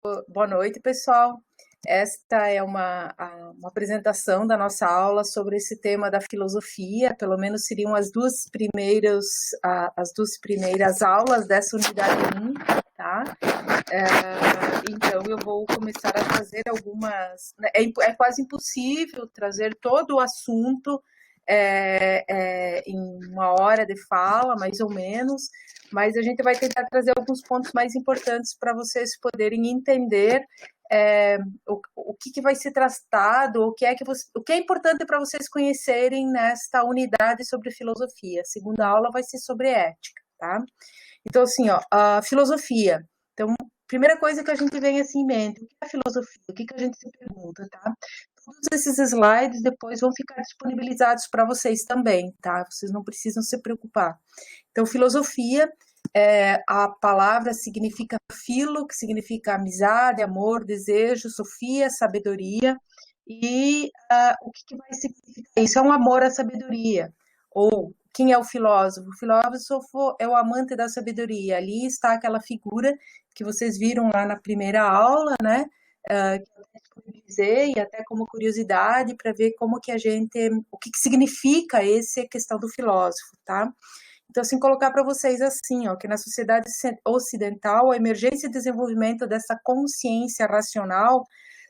Boa noite, pessoal. Esta é uma apresentação da nossa aula sobre esse tema da filosofia. Pelo menos seriam as duas primeiras aulas dessa unidade 1, tá? Então, eu vou começar a trazer algumas... É quase impossível trazer todo o assunto em uma hora de fala, mais ou menos, mas a gente vai tentar trazer alguns pontos mais importantes para vocês poderem entender o que vai ser tratado, o que é importante para vocês conhecerem nesta unidade sobre filosofia. A segunda aula vai ser sobre ética, tá? Então, assim, a filosofia. Então, primeira coisa que a gente vem assim em mente, o que é filosofia? O que a gente se pergunta, tá? Todos esses slides depois vão ficar disponibilizados para vocês também, tá? Vocês não precisam se preocupar. Então, filosofia, a palavra significa filo, que significa amizade, amor, desejo, sofia, sabedoria. E o que vai significar isso? É um amor à sabedoria. Ou quem é o filósofo? O filósofo é o amante da sabedoria. Ali está aquela figura que vocês viram lá na primeira aula, né? Que eu disponibilizei, até como curiosidade, para ver como que o que significa essa questão do filósofo, tá? Então, assim, colocar para vocês assim, que na sociedade ocidental, a emergência e desenvolvimento dessa consciência racional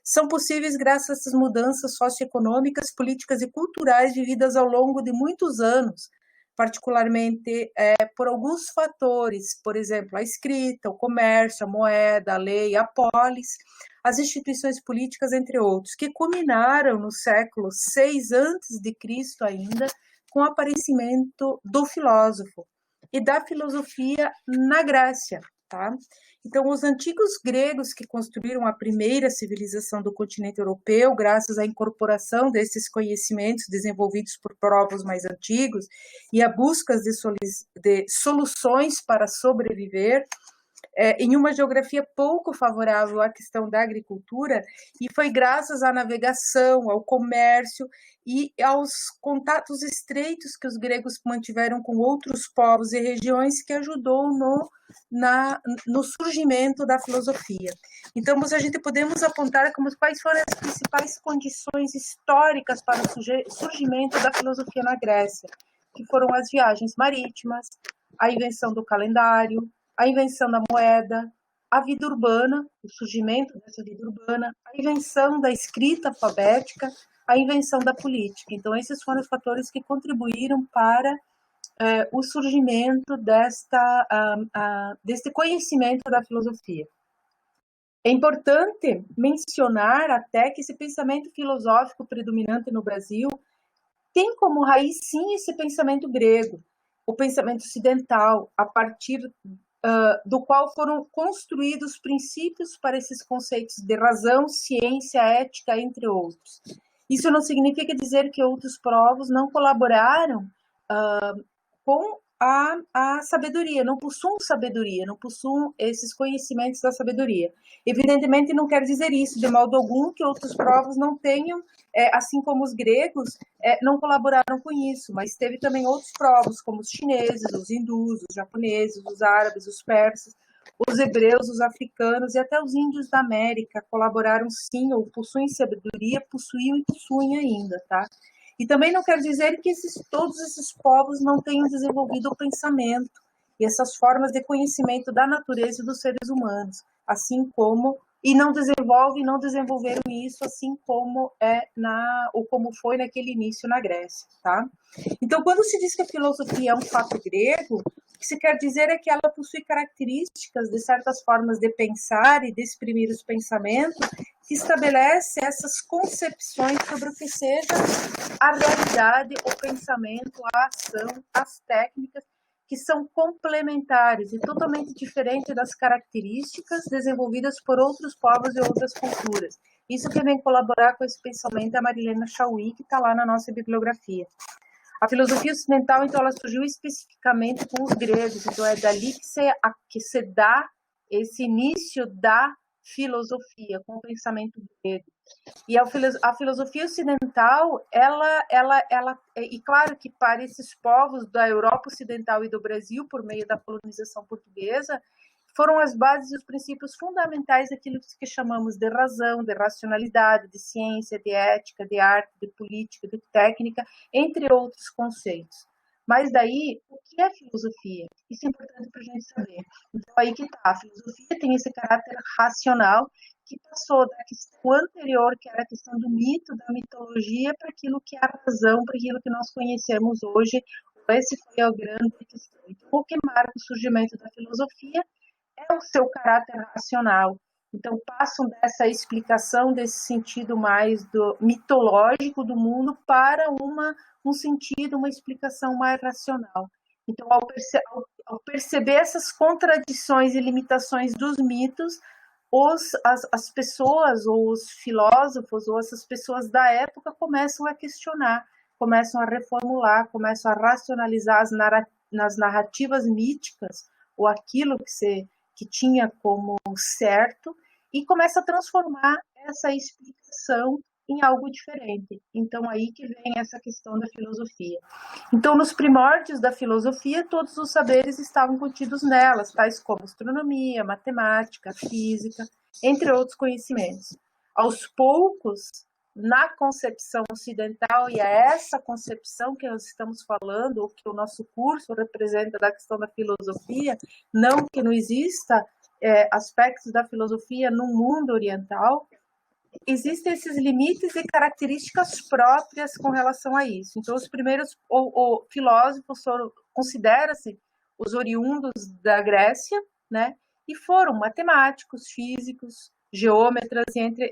são possíveis graças a essas mudanças socioeconômicas, políticas e culturais vividas ao longo de muitos anos, particularmente por alguns fatores, por exemplo, a escrita, o comércio, a moeda, a lei, a polis, as instituições políticas, entre outros, que culminaram no século 6 antes de Cristo ainda, com o aparecimento do filósofo e da filosofia na Grécia, tá? Então, os antigos gregos que construíram a primeira civilização do continente europeu, graças à incorporação desses conhecimentos desenvolvidos por povos mais antigos e a busca de soluções para sobreviver, em uma geografia pouco favorável à questão da agricultura, e foi graças à navegação, ao comércio e aos contatos estreitos que os gregos mantiveram com outros povos e regiões que ajudou no surgimento da filosofia. Então, a gente podemos apontar quais foram as principais condições históricas para o surgimento da filosofia na Grécia, que foram as viagens marítimas, a invenção do calendário, a invenção da moeda, a vida urbana, o surgimento dessa vida urbana, a invenção da escrita alfabética, a invenção da política. Então, esses foram os fatores que contribuíram para o surgimento deste conhecimento da filosofia. É importante mencionar até que esse pensamento filosófico predominante no Brasil tem como raiz, sim, esse pensamento grego, o pensamento ocidental, a partir do qual foram construídos princípios para esses conceitos de razão, ciência, ética, entre outros. Isso não significa dizer que outros povos não colaboraram com a sabedoria, não possuam esses conhecimentos da sabedoria. Evidentemente, não quer dizer isso, de modo algum, que outros povos não tenham, assim como os gregos, não colaboraram com isso, mas teve também outros povos, como os chineses, os hindus, os japoneses, os árabes, os persas, os hebreus, os africanos e até os índios da América colaboraram sim, ou possuem sabedoria, possuíam e possuem ainda, tá? E também não quer dizer que todos esses povos não tenham desenvolvido o pensamento e essas formas de conhecimento da natureza e dos seres humanos, assim como, e não desenvolveram isso, assim como como foi naquele início na Grécia, tá? Então, quando se diz que a filosofia é um fato grego, o que se quer dizer é que ela possui características de certas formas de pensar e de exprimir os pensamentos que estabelece essas concepções sobre o que seja a realidade, o pensamento, a ação, as técnicas, que são complementares e totalmente diferentes das características desenvolvidas por outros povos e outras culturas. Isso que vem colaborar com esse pensamento é a Marilena Chauí, que está lá na nossa bibliografia. A filosofia ocidental, então, ela surgiu especificamente com os gregos, então é dali que se dá esse início da filosofia, com o pensamento grego. E a filosofia ocidental, e claro que para esses povos da Europa Ocidental e do Brasil, por meio da colonização portuguesa, foram as bases e os princípios fundamentais daquilo que chamamos de razão, de racionalidade, de ciência, de ética, de arte, de política, de técnica, entre outros conceitos. Mas daí, o que é filosofia? Isso é importante para a gente saber. Então, aí que está. A filosofia tem esse caráter racional que passou da questão anterior, que era a questão do mito, da mitologia, para aquilo que é a razão, para aquilo que nós conhecemos hoje. Esse foi a grande questão. Então, o que marca o surgimento da filosofia é o seu caráter racional. Então, passam dessa explicação, desse sentido mais do mitológico do mundo para um sentido, uma explicação mais racional. Então, ao perceber essas contradições e limitações dos mitos, as pessoas, ou os filósofos, ou essas pessoas da época começam a questionar, começam a reformular, começam a racionalizar nas narrativas míticas, ou aquilo que tinha como certo, e começa a transformar essa explicação em algo diferente. Então, aí que vem essa questão da filosofia. Então, nos primórdios da filosofia, todos os saberes estavam contidos nelas, tais como astronomia, matemática, física, entre outros conhecimentos. Aos poucos, na concepção ocidental, e é essa concepção que nós estamos falando, o que o nosso curso representa da questão da filosofia, não que não exista aspectos da filosofia no mundo oriental, existem esses limites e características próprias com relação a isso. Então, os primeiros filósofos consideram-se os oriundos da Grécia, né? E foram matemáticos, físicos, geômetras,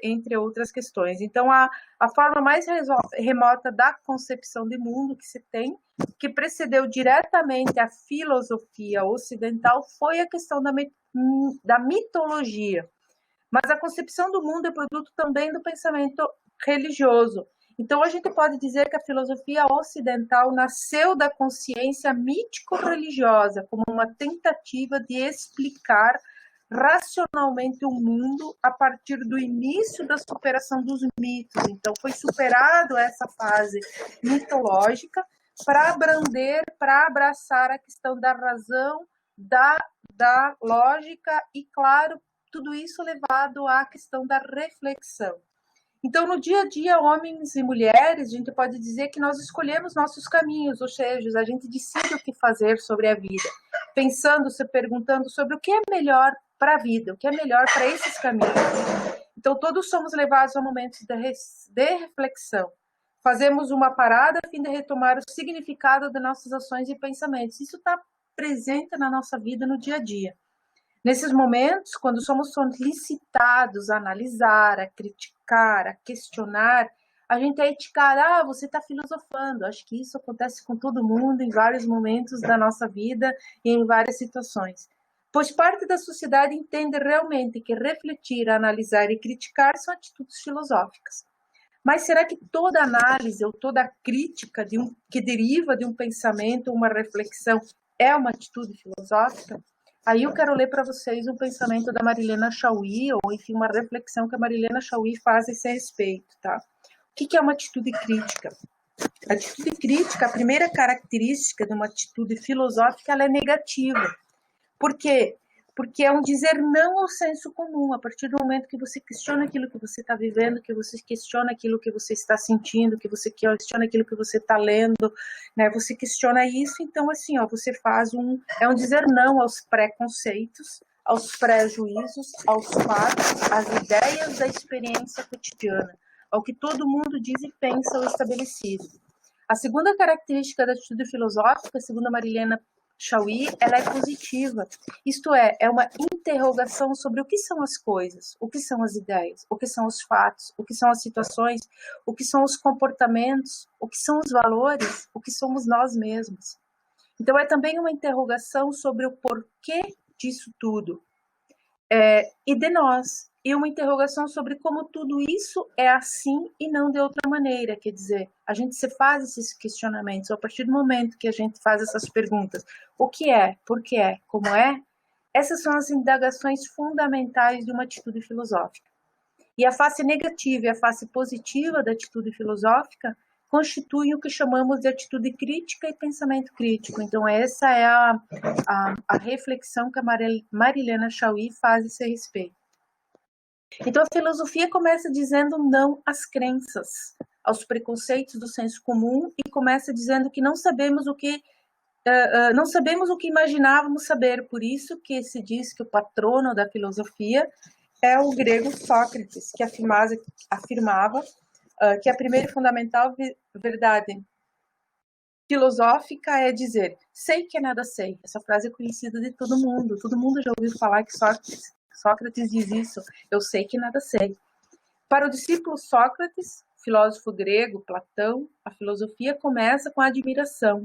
entre outras questões. Então, a forma mais remota da concepção de mundo que se tem, que precedeu diretamente a filosofia ocidental, foi a questão da mitologia. Mas a concepção do mundo é produto também do pensamento religioso. Então, a gente pode dizer que a filosofia ocidental nasceu da consciência mítico-religiosa, como uma tentativa de explicar racionalmente o mundo a partir do início da superação dos mitos. Então, foi superado essa fase mitológica para abraçar a questão da razão, da lógica e, claro, tudo isso levado à questão da reflexão. Então, no dia a dia, homens e mulheres, a gente pode dizer que nós escolhemos nossos caminhos, ou seja, a gente decide o que fazer sobre a vida, pensando, se perguntando sobre o que é melhor para a vida, o que é melhor para esses caminhos. Então, todos somos levados a momentos de reflexão. Fazemos uma parada a fim de retomar o significado de nossas ações e pensamentos. Isso está presente na nossa vida no dia a dia. Nesses momentos, quando somos solicitados a analisar, a criticar, a questionar, a gente é etiquetar, você está filosofando. Acho que isso acontece com todo mundo em vários momentos da nossa vida e em várias situações. Pois parte da sociedade entende realmente que refletir, analisar e criticar são atitudes filosóficas. Mas será que toda análise ou toda crítica que deriva de um pensamento, uma reflexão, é uma atitude filosófica? Aí eu quero ler para vocês um pensamento da Marilena Chaui, ou enfim, uma reflexão que a Marilena Chaui faz a esse respeito, tá? O que é uma atitude crítica? A atitude crítica, a primeira característica de uma atitude filosófica, ela é negativa. Por quê? Porque é um dizer não ao senso comum. A partir do momento que você questiona aquilo que você está vivendo, que você questiona aquilo que você está sentindo, que você questiona aquilo que você está lendo, né? Você questiona isso, então assim, ó, você faz é um dizer não aos preconceitos, aos pré-juízos, aos fatos, às ideias da experiência cotidiana, ao que todo mundo diz e pensa ou estabelecido. A segunda característica da atitude filosófica, segundo a Marilena Chaui, ela é positiva, isto é uma interrogação sobre o que são as coisas, o que são as ideias, o que são os fatos, o que são as situações, o que são os comportamentos, o que são os valores, o que somos nós mesmos. Então é também uma interrogação sobre o porquê disso tudo, e de nós, e uma interrogação sobre como tudo isso é assim e não de outra maneira. Quer dizer, a gente se faz esses questionamentos, a partir do momento que a gente faz essas perguntas, o que é, por que é, como é, essas são as indagações fundamentais de uma atitude filosófica. E a face negativa e a face positiva da atitude filosófica constituem o que chamamos de atitude crítica e pensamento crítico. Então, essa é a reflexão que a Marilena Chaui faz a esse respeito. Então, a filosofia começa dizendo não às crenças, aos preconceitos do senso comum, e começa dizendo que não sabemos o que imaginávamos saber. Por isso que se diz que o patrono da filosofia é o grego Sócrates, que afirmava que a primeira e fundamental verdade filosófica é dizer: sei que nada sei. Essa frase é conhecida de todo mundo já ouviu falar que Sócrates diz isso: eu sei que nada sei. Para o discípulo Sócrates, filósofo grego, Platão, a filosofia começa com a admiração.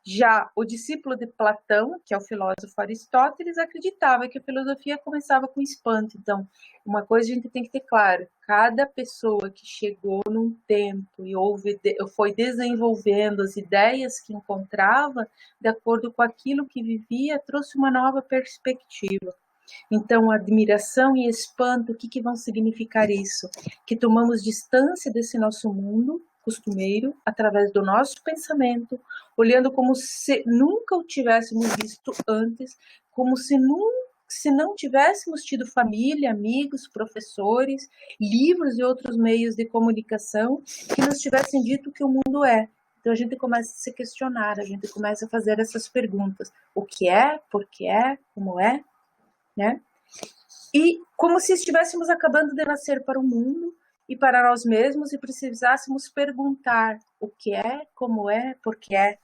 Já o discípulo de Platão, que é o filósofo Aristóteles, acreditava que a filosofia começava com espanto. Então, uma coisa a gente tem que ter claro: cada pessoa que chegou num tempo e foi desenvolvendo as ideias que encontrava, de acordo com aquilo que vivia, trouxe uma nova perspectiva. Então, admiração e espanto, o que vão significar isso? Que tomamos distância desse nosso mundo costumeiro, através do nosso pensamento, olhando como se nunca o tivéssemos visto antes, como se não tivéssemos tido família, amigos, professores, livros e outros meios de comunicação que nos tivessem dito o que o mundo é. Então a gente começa a se questionar, a gente começa a fazer essas perguntas: o que é, por que é, como é, né? E como se estivéssemos acabando de nascer para o mundo e para nós mesmos, e precisássemos perguntar o que é, como é, por que é,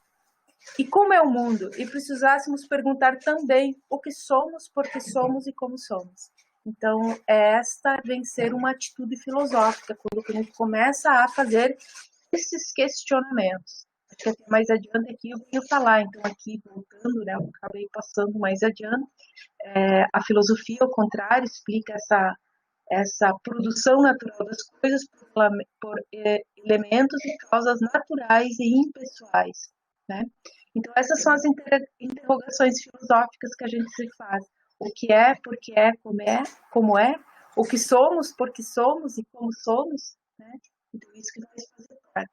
e como é o mundo, e precisássemos perguntar também o que somos, por que somos e como somos. Então, esta vem ser uma atitude filosófica, quando a gente começa a fazer esses questionamentos. Acho que até mais adiante aqui eu venho falar, então aqui voltando, né, eu acabei passando mais adiante, a filosofia, ao contrário, explica essa produção natural das coisas por elementos e causas naturais e impessoais, né? Então, essas são as interrogações filosóficas que a gente se faz. O que é, por que é, como é, o que somos, por que somos e como somos, né? Então, isso que nós fazemos parte.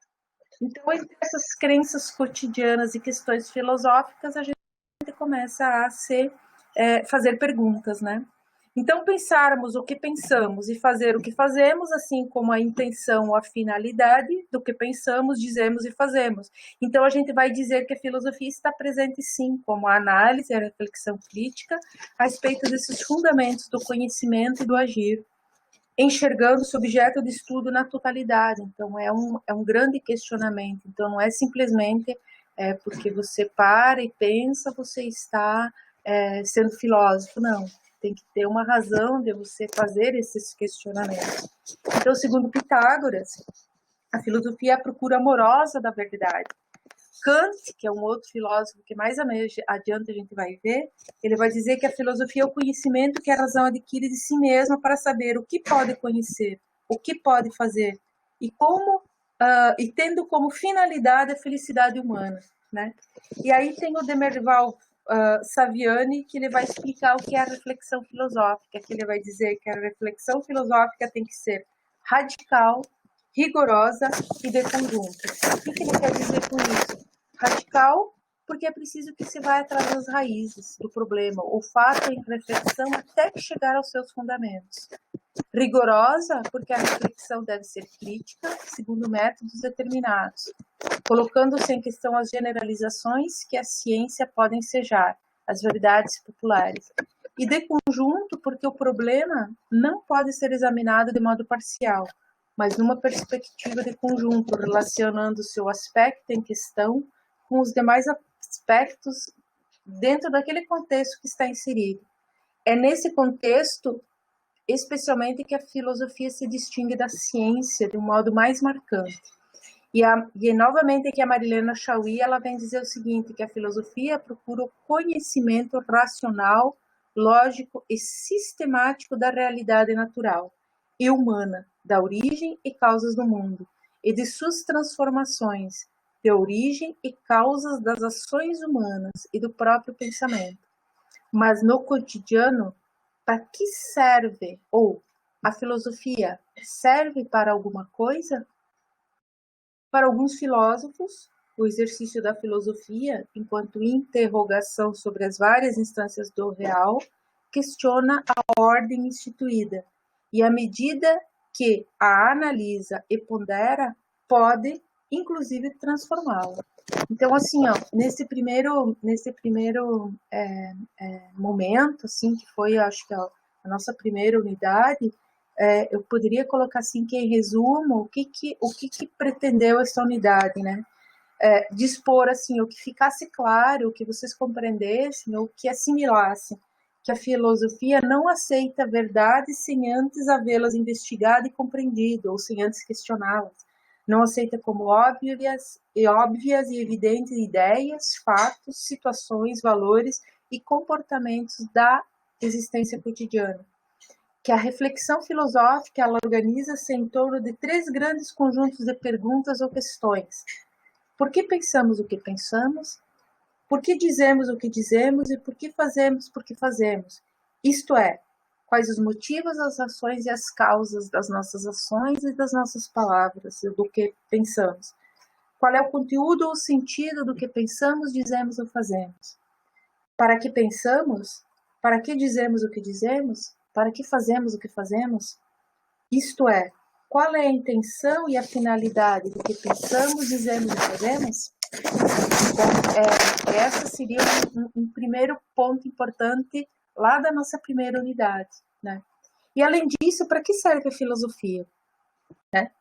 Então, entre essas crenças cotidianas e questões filosóficas, a gente começa a fazer perguntas, né? Então, pensarmos o que pensamos e fazer o que fazemos, assim como a intenção ou a finalidade do que pensamos, dizemos e fazemos. Então, a gente vai dizer que a filosofia está presente, sim, como a análise e a reflexão crítica a respeito desses fundamentos do conhecimento e do agir, enxergando o objeto de estudo na totalidade. Então, é um grande questionamento. Então, não é simplesmente porque você para e pensa, você está sendo filósofo, não. Tem que ter uma razão de você fazer esses questionamentos. Então, segundo Pitágoras, a filosofia é a procura amorosa da verdade. Kant, que é um outro filósofo que mais adiante a gente vai ver, ele vai dizer que a filosofia é o conhecimento que a razão adquire de si mesma para saber o que pode conhecer, o que pode fazer e como e tendo como finalidade a felicidade humana, né? E aí tem o Demerval Saviani, que ele vai explicar o que é a reflexão filosófica, que ele vai dizer que a reflexão filosófica tem que ser radical, rigorosa e de conjunto. O que ele quer dizer com isso? Radical, porque é preciso que se vá atrás das raízes do problema, o fato em reflexão até chegar aos seus fundamentos. Rigorosa, porque a reflexão deve ser crítica, segundo métodos determinados, colocando-se em questão as generalizações que a ciência pode ensejar, as verdades populares. E de conjunto, porque o problema não pode ser examinado de modo parcial, mas numa perspectiva de conjunto, relacionando o seu aspecto em questão com os demais aspectos dentro daquele contexto que está inserido. É nesse contexto, especialmente, que a filosofia se distingue da ciência de um modo mais marcante. E novamente aqui a Marilena Chaui, ela vem dizer o seguinte, que a filosofia procura o conhecimento racional, lógico e sistemático da realidade natural e humana, da origem e causas do mundo, e de suas transformações, de origem e causas das ações humanas e do próprio pensamento. Mas no cotidiano, para que serve? Ou a filosofia serve para alguma coisa? Para alguns filósofos, o exercício da filosofia, enquanto interrogação sobre as várias instâncias do real, questiona a ordem instituída, e à medida que a analisa e pondera, pode, inclusive, transformá-la. Então, assim, ó, nesse primeiro momento, assim, que foi, acho que a nossa primeira unidade, eu poderia colocar assim que, em resumo, o que pretendeu essa unidade, né? Dispor, assim, o que ficasse claro, o que vocês compreendessem, ou que assimilassem, que a filosofia não aceita verdades sem antes havê-las investigado e compreendido, ou sem antes questioná-las. Não aceita como óbvias e evidentes ideias, fatos, situações, valores e comportamentos da existência cotidiana. Que a reflexão filosófica, ela organiza-se em torno de 3 grandes conjuntos de perguntas ou questões. Por que pensamos o que pensamos? Por que dizemos o que dizemos e por que fazemos o que fazemos? Isto é, quais os motivos, as ações e as causas das nossas ações e das nossas palavras, do que pensamos? Qual é o conteúdo ou o sentido do que pensamos, dizemos ou fazemos? Para que pensamos? Para que dizemos o que dizemos? Para que fazemos o que fazemos? Isto é, qual é a intenção e a finalidade do que pensamos, dizemos e fazemos? Então, essa seria um primeiro ponto importante lá da nossa primeira unidade, né? E, além disso, para que serve a filosofia? Né?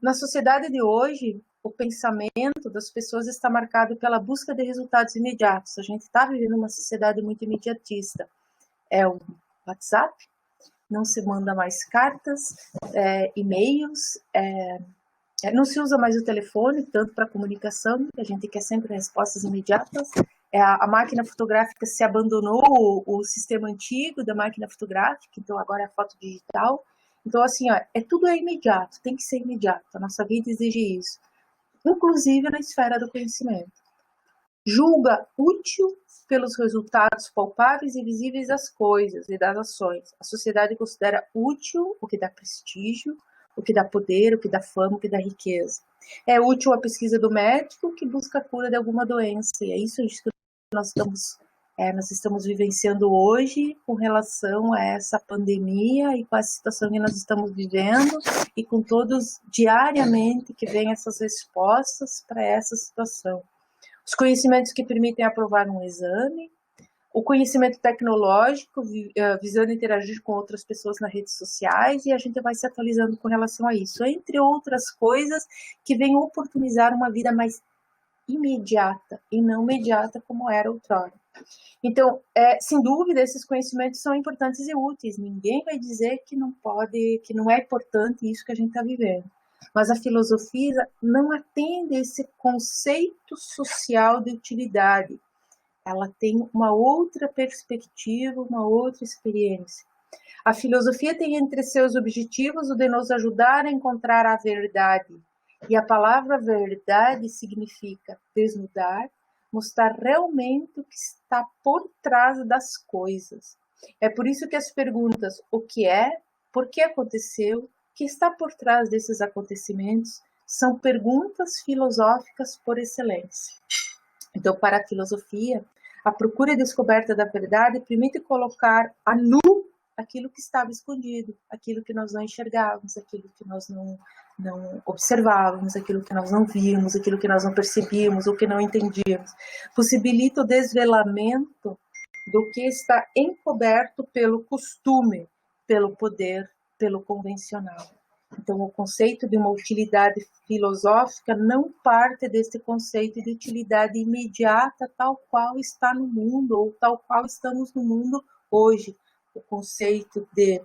Na sociedade de hoje, o pensamento das pessoas está marcado pela busca de resultados imediatos. A gente está vivendo uma sociedade muito imediatista. É o WhatsApp, não se manda mais cartas, e-mails, não se usa mais o telefone, tanto para comunicação, que a gente quer sempre respostas imediatas. A máquina fotográfica se abandonou o sistema antigo da máquina fotográfica, então agora é a foto digital. Então, assim, ó, tudo é imediato, tem que ser imediato. A nossa vida exige isso, inclusive na esfera do conhecimento. Julga útil pelos resultados palpáveis e visíveis das coisas e das ações. A sociedade considera útil o que dá prestígio, o que dá poder, o que dá fama, o que dá riqueza. É útil a pesquisa do médico que busca a cura de alguma doença. E é isso que nós estamos vivenciando hoje com relação a essa pandemia e com a situação que nós estamos vivendo e com todos diariamente que vem essas respostas para essa situação. Os conhecimentos que permitem aprovar um exame, o conhecimento tecnológico, visando interagir com outras pessoas nas redes sociais, e a gente vai se atualizando com relação a isso, entre outras coisas que vêm oportunizar uma vida mais imediata e não mediata como era outrora. Então, sem dúvida, esses conhecimentos são importantes e úteis. Ninguém vai dizer que não pode, que não é importante isso que a gente está vivendo. Mas a filosofia não atende a esse conceito social de utilidade. Ela tem uma outra perspectiva, uma outra experiência. A filosofia tem entre seus objetivos o de nos ajudar a encontrar a verdade. E a palavra verdade significa desnudar, mostrar realmente o que está por trás das coisas. É por isso que as perguntas o que é, por que aconteceu, o que está por trás desses acontecimentos, são perguntas filosóficas por excelência. Então, para a filosofia, a procura e descoberta da verdade permite colocar a nu aquilo que estava escondido, aquilo que nós não enxergávamos, aquilo que nós não observávamos, aquilo que nós não víamos, aquilo que nós não percebíamos ou que não entendíamos. Possibilita o desvelamento do que está encoberto pelo costume, pelo poder, pelo convencional. Então, o conceito de uma utilidade filosófica não parte desse conceito de utilidade imediata, tal qual está no mundo, ou tal qual estamos no mundo hoje. O conceito de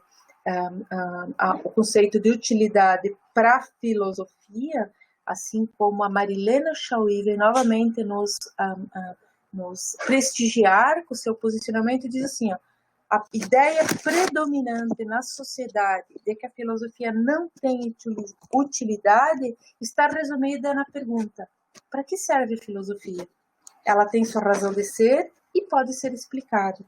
utilidade para a filosofia, assim como a Marilena Chauí vem novamente nos prestigiar com o seu posicionamento, diz assim, ó, a ideia predominante na sociedade de que a filosofia não tem utilidade está resumida na pergunta: para que serve a filosofia? Ela tem sua razão de ser e pode ser explicada.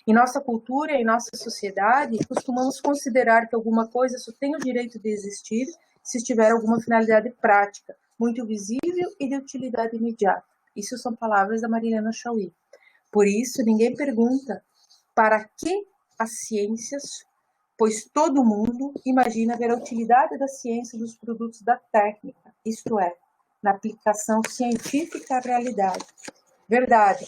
Em nossa cultura e em nossa sociedade, costumamos considerar que alguma coisa só tem o direito de existir se tiver alguma finalidade prática, muito visível e de utilidade imediata. Isso são palavras da Marilena Chauí. Por isso, ninguém pergunta para que as ciências, pois todo mundo imagina ver a utilidade da ciência dos produtos da técnica, isto é, na aplicação científica à realidade. Verdade.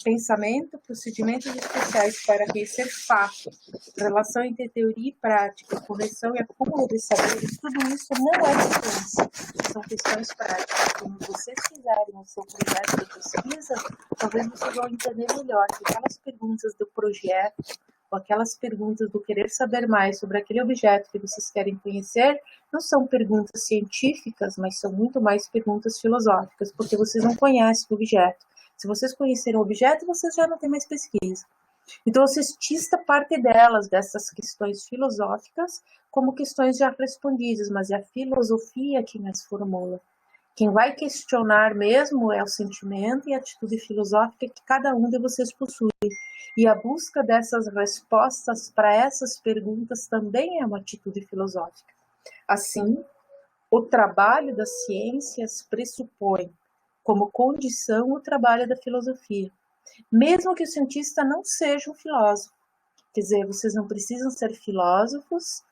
Pensamento, procedimentos especiais para conhecer fato, relação entre teoria e prática, correção e acúmulo de saberes, tudo isso não é ciência, são questões práticas. Quando vocês fizerem o seu projeto de pesquisa, talvez vocês vão entender melhor que aquelas perguntas do projeto, ou aquelas perguntas do querer saber mais sobre aquele objeto que vocês querem conhecer, não são perguntas científicas, mas são muito mais perguntas filosóficas, porque vocês não conhecem o objeto. Se vocês conhecerem o objeto, vocês já não têm mais pesquisa. Então, o cientista parte delas, dessas questões filosóficas, como questões já respondidas, mas é a filosofia quem as formula. Quem vai questionar mesmo é o sentimento e a atitude filosófica que cada um de vocês possui. E a busca dessas respostas para essas perguntas também é uma atitude filosófica. Assim, o trabalho das ciências pressupõe como condição o trabalho da filosofia, mesmo que o cientista não seja um filósofo. Quer dizer, vocês não precisam ser filósofos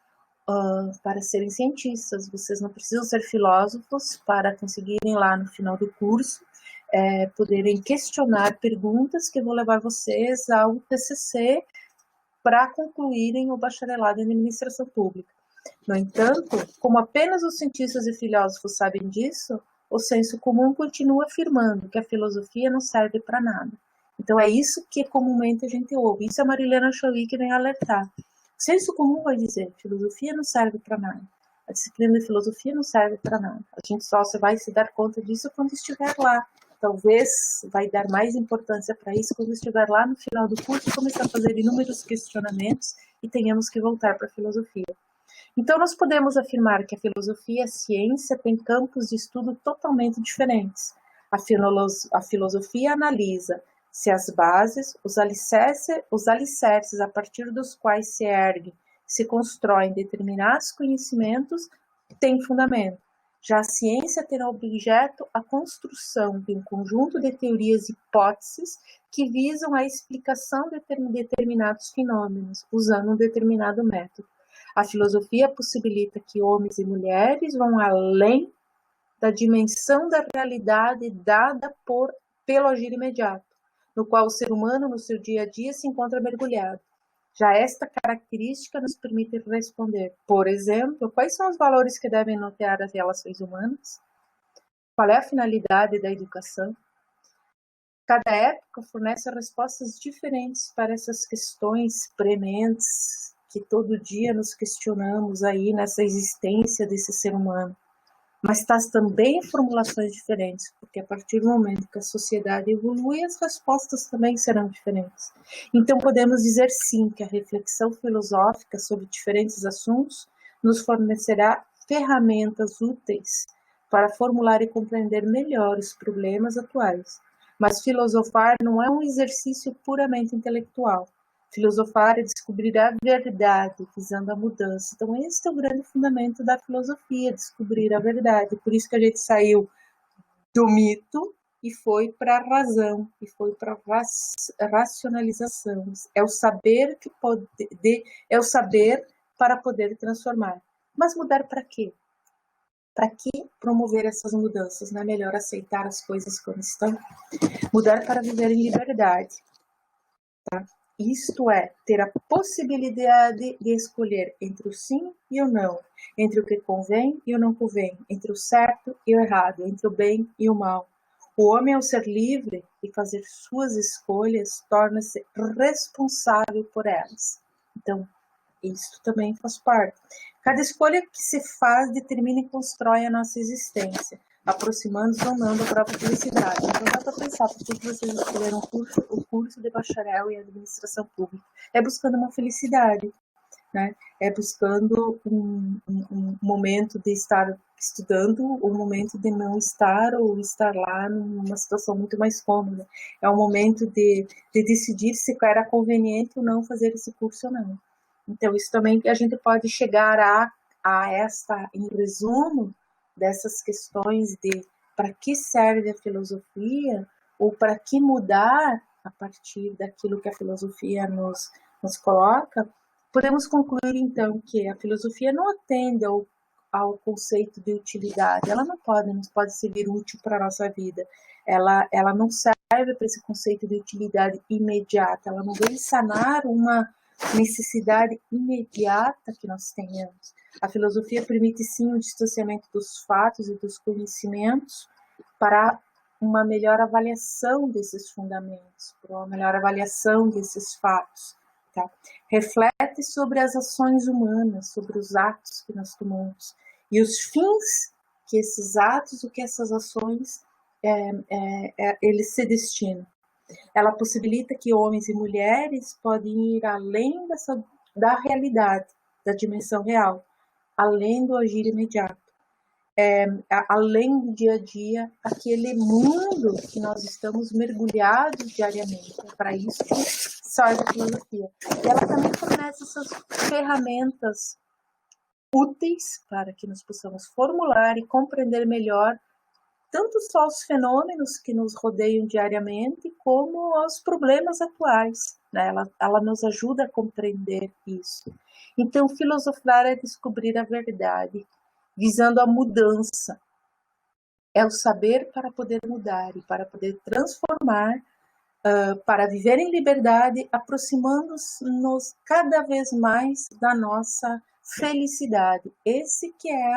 para serem cientistas, vocês não precisam ser filósofos para conseguirem lá no final do curso poderem questionar perguntas que vão levar vocês ao TCC para concluírem o bacharelado em administração pública. No entanto, como apenas os cientistas e filósofos sabem disso, o senso comum continua afirmando que a filosofia não serve para nada. Então é isso que comumente a gente ouve. Isso é a Marilena Chauí que vem alertar. O senso comum vai dizer, filosofia não serve para nada. A disciplina de filosofia não serve para nada. A gente só vai se dar conta disso quando estiver lá. Talvez vai dar mais importância para isso quando estiver lá no final do curso e começar a fazer inúmeros questionamentos e tenhamos que voltar para a filosofia. Então, nós podemos afirmar que a filosofia e a ciência têm campos de estudo totalmente diferentes. A filosofia analisa se as bases, os alicerces a partir dos quais se ergue, se constroem determinados conhecimentos, têm fundamento. Já a ciência terá objeto a construção de um conjunto de teorias e hipóteses que visam a explicação de determinados fenômenos, usando um determinado método. A filosofia possibilita que homens e mulheres vão além da dimensão da realidade dada pelo agir imediato, no qual o ser humano, no seu dia a dia, se encontra mergulhado. Já esta característica nos permite responder, por exemplo, quais são os valores que devem nortear as relações humanas? Qual é a finalidade da educação? Cada época fornece respostas diferentes para essas questões prementes que todo dia nos questionamos aí nessa existência desse ser humano. Mas traz também formulações diferentes, porque a partir do momento que a sociedade evolui, as respostas também serão diferentes. Então podemos dizer sim que a reflexão filosófica sobre diferentes assuntos nos fornecerá ferramentas úteis para formular e compreender melhor os problemas atuais. Mas filosofar não é um exercício puramente intelectual. Filosofar é descobrir a verdade, visando a mudança. Então, esse é o grande fundamento da filosofia, descobrir a verdade. Por isso que a gente saiu do mito e foi para a razão, e foi para a racionalização. É o saber é o saber para poder transformar. Mas mudar para quê? Para que promover essas mudanças? Não é melhor aceitar as coisas como estão? Mudar para viver em liberdade, tá? Isto é, ter a possibilidade de escolher entre o sim e o não, entre o que convém e o não convém, entre o certo e o errado, entre o bem e o mal. O homem, ao ser livre e fazer suas escolhas, torna-se responsável por elas. Então, isso também faz parte. Cada escolha que se faz determina e constrói a nossa existência, aproximando-nos ou não da própria felicidade. Então dá para pensar por que vocês escolheram o curso de bacharel em administração pública. É buscando uma felicidade, né? É buscando um momento de estar estudando, um momento de não estar ou estar lá numa situação muito mais cômoda. É um momento de decidir se era conveniente ou não fazer esse curso ou não. Então, isso também a gente pode chegar a em resumo, dessas questões de para que serve a filosofia ou para que mudar a partir daquilo que a filosofia nos coloca, podemos concluir, então, que a filosofia não atende ao conceito de utilidade. Ela não pode servir útil para a nossa vida. Ela não serve para esse conceito de utilidade imediata. Ela não vem sanar uma necessidade imediata que nós tenhamos. A filosofia permite, sim, o distanciamento dos fatos e dos conhecimentos para uma melhor avaliação desses fundamentos, para uma melhor avaliação desses fatos. Tá? Reflete sobre as ações humanas, sobre os atos que nós tomamos e os fins que esses atos, o que essas ações eles se destinam. Ela possibilita que homens e mulheres podem ir além da realidade, da dimensão real, além do agir imediato, além do dia a dia, aquele mundo que nós estamos mergulhados diariamente. É para isso que serve a filosofia. E ela também fornece essas ferramentas úteis para que nós possamos formular e compreender melhor tanto só os fenômenos que nos rodeiam diariamente, como os problemas atuais. Né? Ela nos ajuda a compreender isso. Então, filosofar é descobrir a verdade, visando a mudança. É o saber para poder mudar e para poder transformar, para viver em liberdade, aproximando-nos cada vez mais da nossa felicidade. Esse que é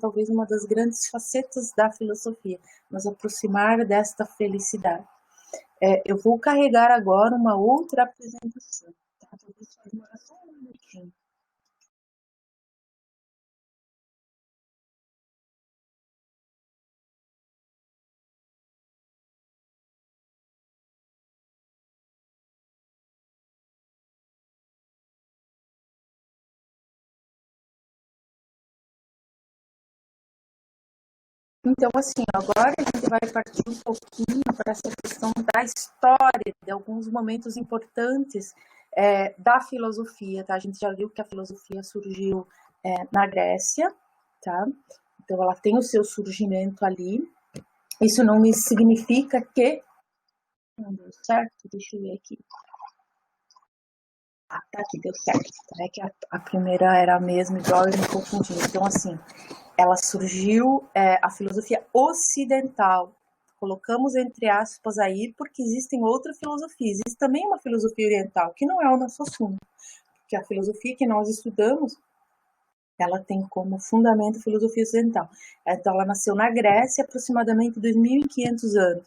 talvez uma das grandes facetas da filosofia, nos aproximar desta felicidade. Eu vou carregar agora uma outra apresentação. Tá? Talvez só demorar só um minutinho. Então, assim, agora a gente vai partir um pouquinho para essa questão da história, de alguns momentos importantes da filosofia, tá? A gente já viu que a filosofia surgiu na Grécia, tá? Então, ela tem o seu surgimento ali. Isso não significa que... Não deu certo? Deixa eu ver aqui. Ah, tá aqui, deu certo. É que a primeira era a mesma, igual eu me confundi. Então, assim, ela surgiu, a filosofia ocidental, colocamos entre aspas aí, porque existem outras filosofias. Existe também uma filosofia oriental, que não é o nosso assunto, porque a filosofia que nós estudamos, ela tem como fundamento a filosofia ocidental. Então, ela nasceu na Grécia, aproximadamente 2.500 anos.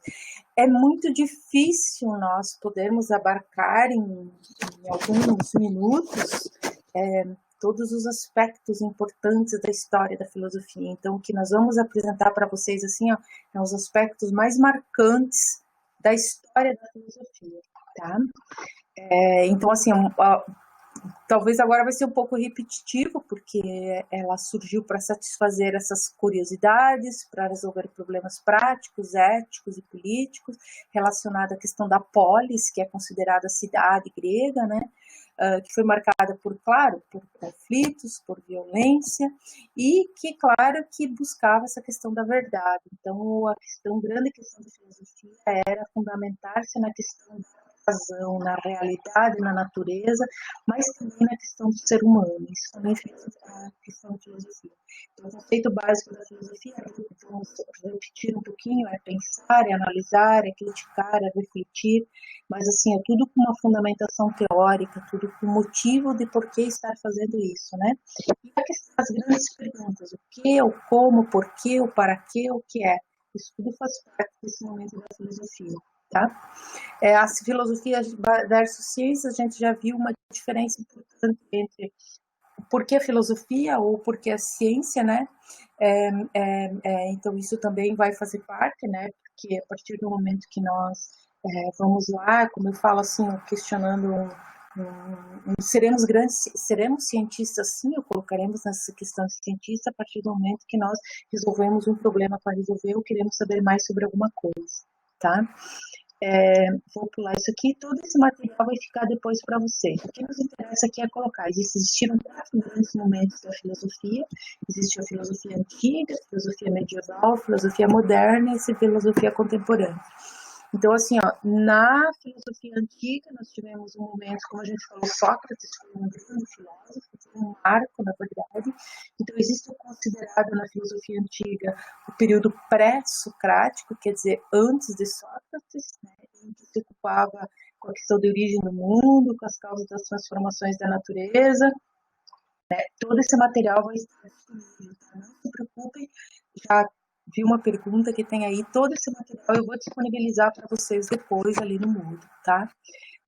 É muito difícil nós podermos abarcar em alguns minutos todos os aspectos importantes da história da filosofia. Então, o que nós vamos apresentar para vocês assim, é os aspectos mais marcantes da história da filosofia, tá? Então, assim, talvez agora vai ser um pouco repetitivo, porque ela surgiu para satisfazer essas curiosidades, para resolver problemas práticos, éticos e políticos, relacionados à questão da polis, que é considerada a cidade grega, né? Que foi marcada por conflitos, por violência, e que, claro, que buscava essa questão da verdade. Então, grande questão da filosofia era fundamentar-se na questão da razão, na realidade, na natureza, mas também na questão do ser humano. Isso também fez a questão da filosofia. Então, o conceito básico da filosofia, vamos repetir um pouquinho, é pensar, é analisar, é criticar, é refletir, mas assim, é tudo com uma fundamentação teórica, tudo com motivo de por que estar fazendo isso, né? E as grandes perguntas, o que, o como, o porquê, o para quê, o que é. Isso tudo faz parte desse momento da filosofia, tá? A filosofia versus ciência, a gente já viu uma diferença importante entre por que a filosofia ou por que a ciência, né? Então, isso também vai fazer parte, né? Porque a partir do momento que nós vamos lá, como eu falo assim, questionando seremos cientistas sim, ou colocaremos nessa questão de cientista a partir do momento que nós resolvemos um problema para resolver ou queremos saber mais sobre alguma coisa, tá? vou pular isso aqui, todo esse material vai ficar depois para vocês. O que nos interessa aqui é colocar, existiram 4 grandes momentos da filosofia, existe a filosofia antiga, a filosofia medieval, a filosofia moderna e a filosofia contemporânea. Então, assim, ó, na filosofia antiga, nós tivemos um momento, como a gente falou, Sócrates foi um grande filósofo, foi um marco, na verdade. Então, existe o considerado na filosofia antiga o período pré-socrático, quer dizer, antes de Sócrates, né, em que se ocupava com a questão da origem do mundo, com as causas das transformações da natureza. Né, todo esse material vai estar disponível, tá? Não se preocupem, já vi uma pergunta que tem aí, todo esse material eu vou disponibilizar para vocês depois ali no Moodle, tá?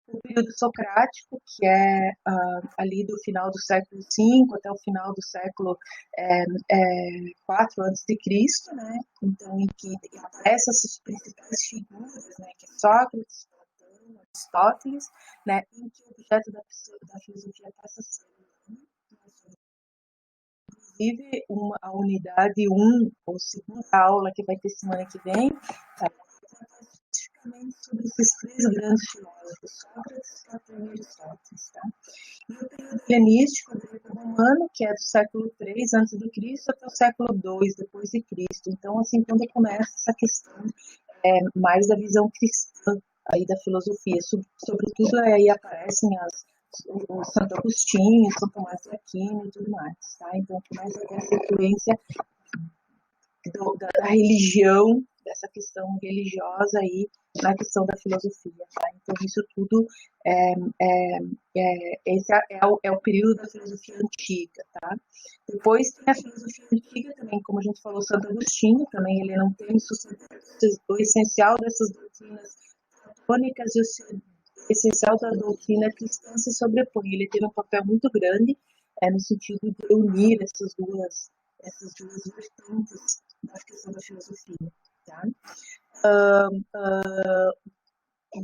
O período socrático, que é ali do final do século V até o final do século IV a.C., né? Então, em que aparecem essas principais figuras, né? Que é Sócrates, Platão, Aristóteles, né? Em que o objeto da filosofia passa a ser inclusive a unidade 1, ou segunda aula que vai ter semana que vem, tá? Especificamente sobre esses 3 grandes filósofos, Sócrates, Platão e Aristóteles. Tá? E o período helenístico greco-romano, que é do século III a.C. até o século II depois de Cristo. Então, assim, quando começa essa questão mais da visão cristã aí da filosofia, sobretudo aí aparecem o Santo Agostinho, São Tomás de Aquino e tudo mais, tá? Então, começa a ter essa influência da religião, dessa questão religiosa aí na questão da filosofia, tá? Então, isso tudo esse é o período da filosofia antiga, tá? Depois tem a filosofia antiga também, como a gente falou, Santo Agostinho, também ele não tem o essencial dessas doutrinas platônicas e o essencial da doutrina cristã se sobrepõe. Ele teve um papel muito grande no sentido de unir essas duas vertentes da questão da filosofia. Tá?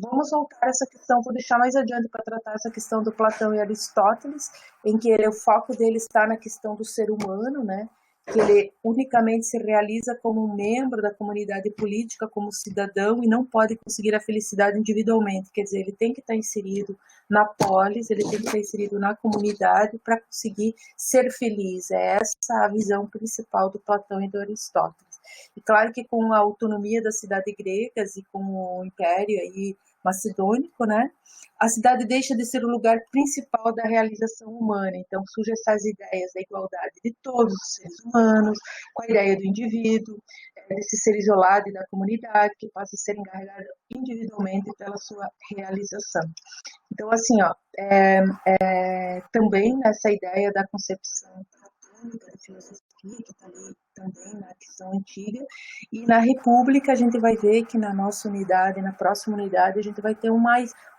Vamos voltar a essa questão, vou deixar mais adiante para tratar essa questão do Platão e Aristóteles, em que o foco dele está na questão do ser humano, né? Que ele unicamente se realiza como um membro da comunidade política, como cidadão, e não pode conseguir a felicidade individualmente. Quer dizer, ele tem que estar inserido na polis, ele tem que estar inserido na comunidade para conseguir ser feliz. É essa a visão principal do Platão e do Aristóteles. E claro que com a autonomia das cidades gregas e com o império aí macedônico, né, a cidade deixa de ser o lugar principal da realização humana. Então surgem essas ideias da igualdade de todos os seres humanos, com a ideia do indivíduo, desse ser isolado e da comunidade, que passa a ser encarregado individualmente pela sua realização. Então, assim, ó, também nessa ideia da concepção platônica da filosofia, que está ali também na questão antiga, e na República a gente vai ver que na nossa unidade, na próxima unidade, a gente vai ter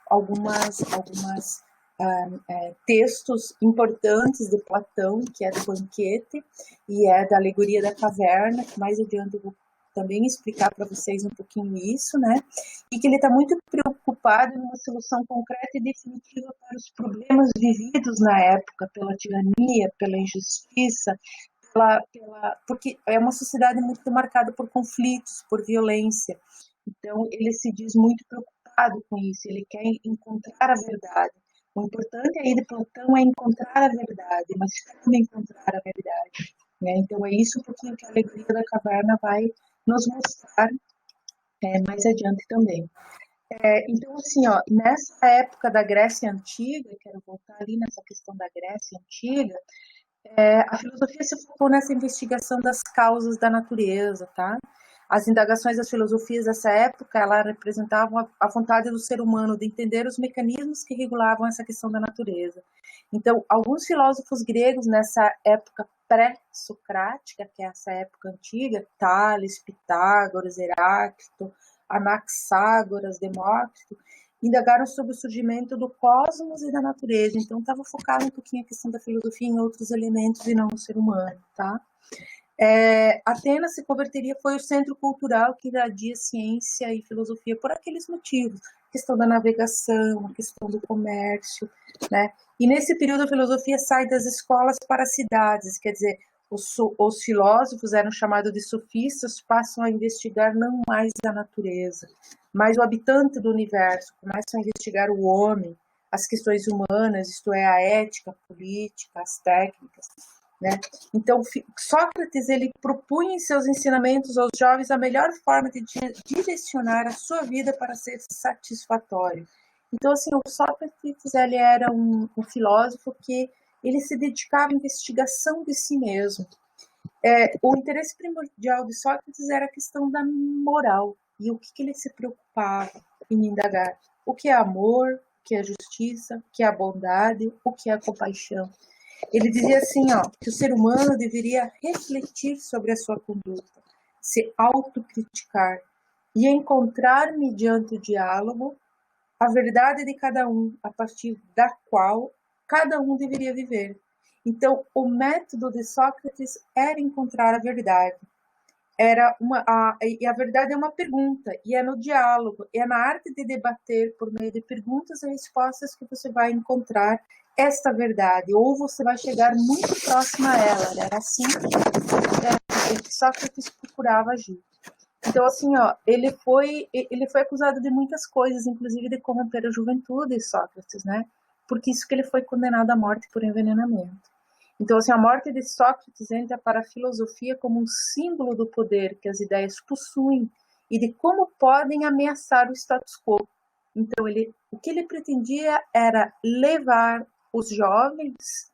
algumas textos importantes de Platão, que é do Banquete, e é da Alegoria da Caverna, que mais adiante eu vou também explicar para vocês um pouquinho isso, né? E que ele está muito preocupado em uma solução concreta e definitiva para os problemas vividos na época, pela tirania, pela injustiça, porque é uma sociedade muito marcada por conflitos, por violência. Então, ele se diz muito preocupado com isso, ele quer encontrar a verdade. O importante aí de Platão é encontrar a verdade, mas como encontrar a verdade? Né? Então, é isso porque a Alegoria da Caverna vai nos mostrar mais adiante também. Então, assim, ó, nessa época da Grécia Antiga, quero voltar ali nessa questão da Grécia Antiga, a filosofia se focou nessa investigação das causas da natureza, tá? As indagações das filosofias dessa época, ela representavam a vontade do ser humano de entender os mecanismos que regulavam essa questão da natureza. Então, alguns filósofos gregos nessa época pré-socrática, que é essa época antiga, Tales, Pitágoras, Heráclito, Anaxágoras, Demócrito, indagaram sobre o surgimento do cosmos e da natureza. Então, estava focado um pouquinho a questão da filosofia em outros elementos e não no ser humano, tá? Atenas se converteria, foi o centro cultural que irradia ciência e filosofia por aqueles motivos, a questão da navegação, a questão do comércio, né? E nesse período a filosofia sai das escolas para as cidades, quer dizer, os filósofos eram chamados de sofistas, passam a investigar não mais a natureza, mas o habitante do universo, começam a investigar o homem, as questões humanas, isto é, a ética, a política, as técnicas, né? Então, Sócrates, ele propunha em seus ensinamentos aos jovens a melhor forma de direcionar a sua vida para ser satisfatório. Então, assim, o Sócrates, ele era um filósofo que ele se dedicava à investigação de si mesmo. O interesse primordial de Sócrates era a questão da moral e o que ele se preocupava em indagar. O que é amor, o que é justiça, o que é a bondade, o que é a compaixão. Ele dizia assim, que o ser humano deveria refletir sobre a sua conduta, se autocriticar e encontrar, mediante o diálogo, a verdade de cada um, a partir da qual cada um deveria viver. Então, o método de Sócrates era encontrar a verdade. E a verdade é uma pergunta, e é no diálogo, é na arte de debater por meio de perguntas e respostas que você vai encontrar esta verdade, ou você vai chegar muito próximo a ela. Era assim que Sócrates procurava agir. Então, assim, ele foi acusado de muitas coisas, inclusive de corromper a juventude, Sócrates, né? Porque isso que ele foi condenado à morte por envenenamento. Então, assim, a morte de Sócrates entra para a filosofia como um símbolo do poder que as ideias possuem e de como podem ameaçar o status quo. Então, o que ele pretendia era levar os jovens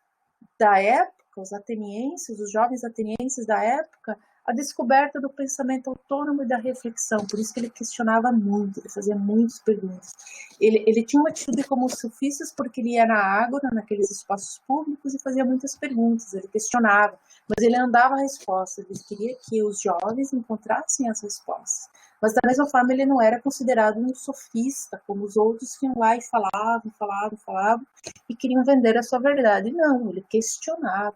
da época, os jovens atenienses da época, a descoberta do pensamento autônomo e da reflexão. Por isso que ele questionava muito, ele fazia muitas perguntas. Ele tinha uma atitude como os sofistas, porque ele ia na ágora, naqueles espaços públicos, e fazia muitas perguntas, ele questionava, mas ele não dava respostas, ele queria que os jovens encontrassem as respostas. Mas, da mesma forma, ele não era considerado um sofista, como os outros que iam lá e falavam, e queriam vender a sua verdade. Não, ele questionava,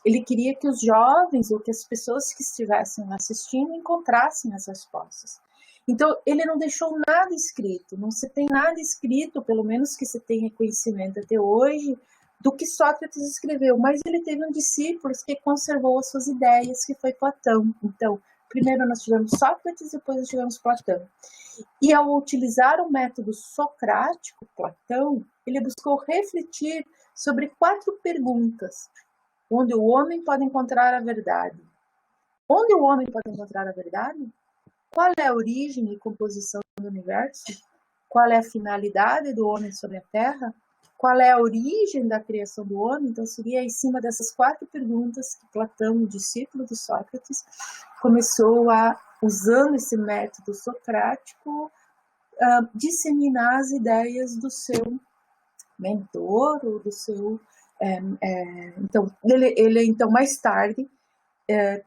ele queria que os jovens ou que as pessoas que estivessem assistindo encontrassem as respostas. Então, ele não deixou nada escrito, não se tem nada escrito, pelo menos que se tenha conhecimento até hoje, do que Sócrates escreveu, mas ele teve um discípulo que conservou as suas ideias, que foi Platão. Então, primeiro nós tivemos Sócrates, depois nós tivemos Platão. E ao utilizar o método socrático, Platão, ele buscou refletir sobre 4 perguntas, onde o homem pode encontrar a verdade. Onde o homem pode encontrar a verdade? Qual é a origem e composição do universo? Qual é a finalidade do homem sobre a Terra? Qual é a origem da criação do homem? Então, seria em cima dessas 4 perguntas que Platão, o discípulo de Sócrates, começou a, usando esse método socrático, disseminar as ideias do seu mentor ou do seu... Então, então, mais tarde,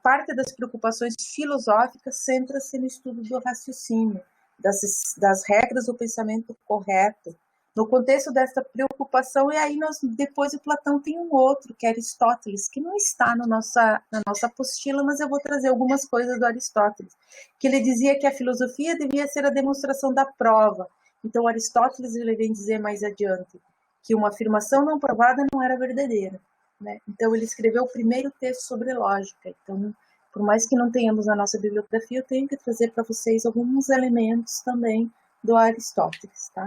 parte das preocupações filosóficas centra-se no estudo do raciocínio, das regras do pensamento correto. No contexto dessa preocupação, e aí depois o Platão tem um outro, que é Aristóteles, que não está na nossa apostila, mas eu vou trazer algumas coisas do Aristóteles, que ele dizia que a filosofia devia ser a demonstração da prova. Então, Aristóteles ele vem dizer mais adiante que uma afirmação não provada não era verdadeira, né? Então, ele escreveu o primeiro texto sobre lógica. Então, por mais que não tenhamos na nossa bibliografia, eu tenho que trazer para vocês alguns elementos também do Aristóteles, tá?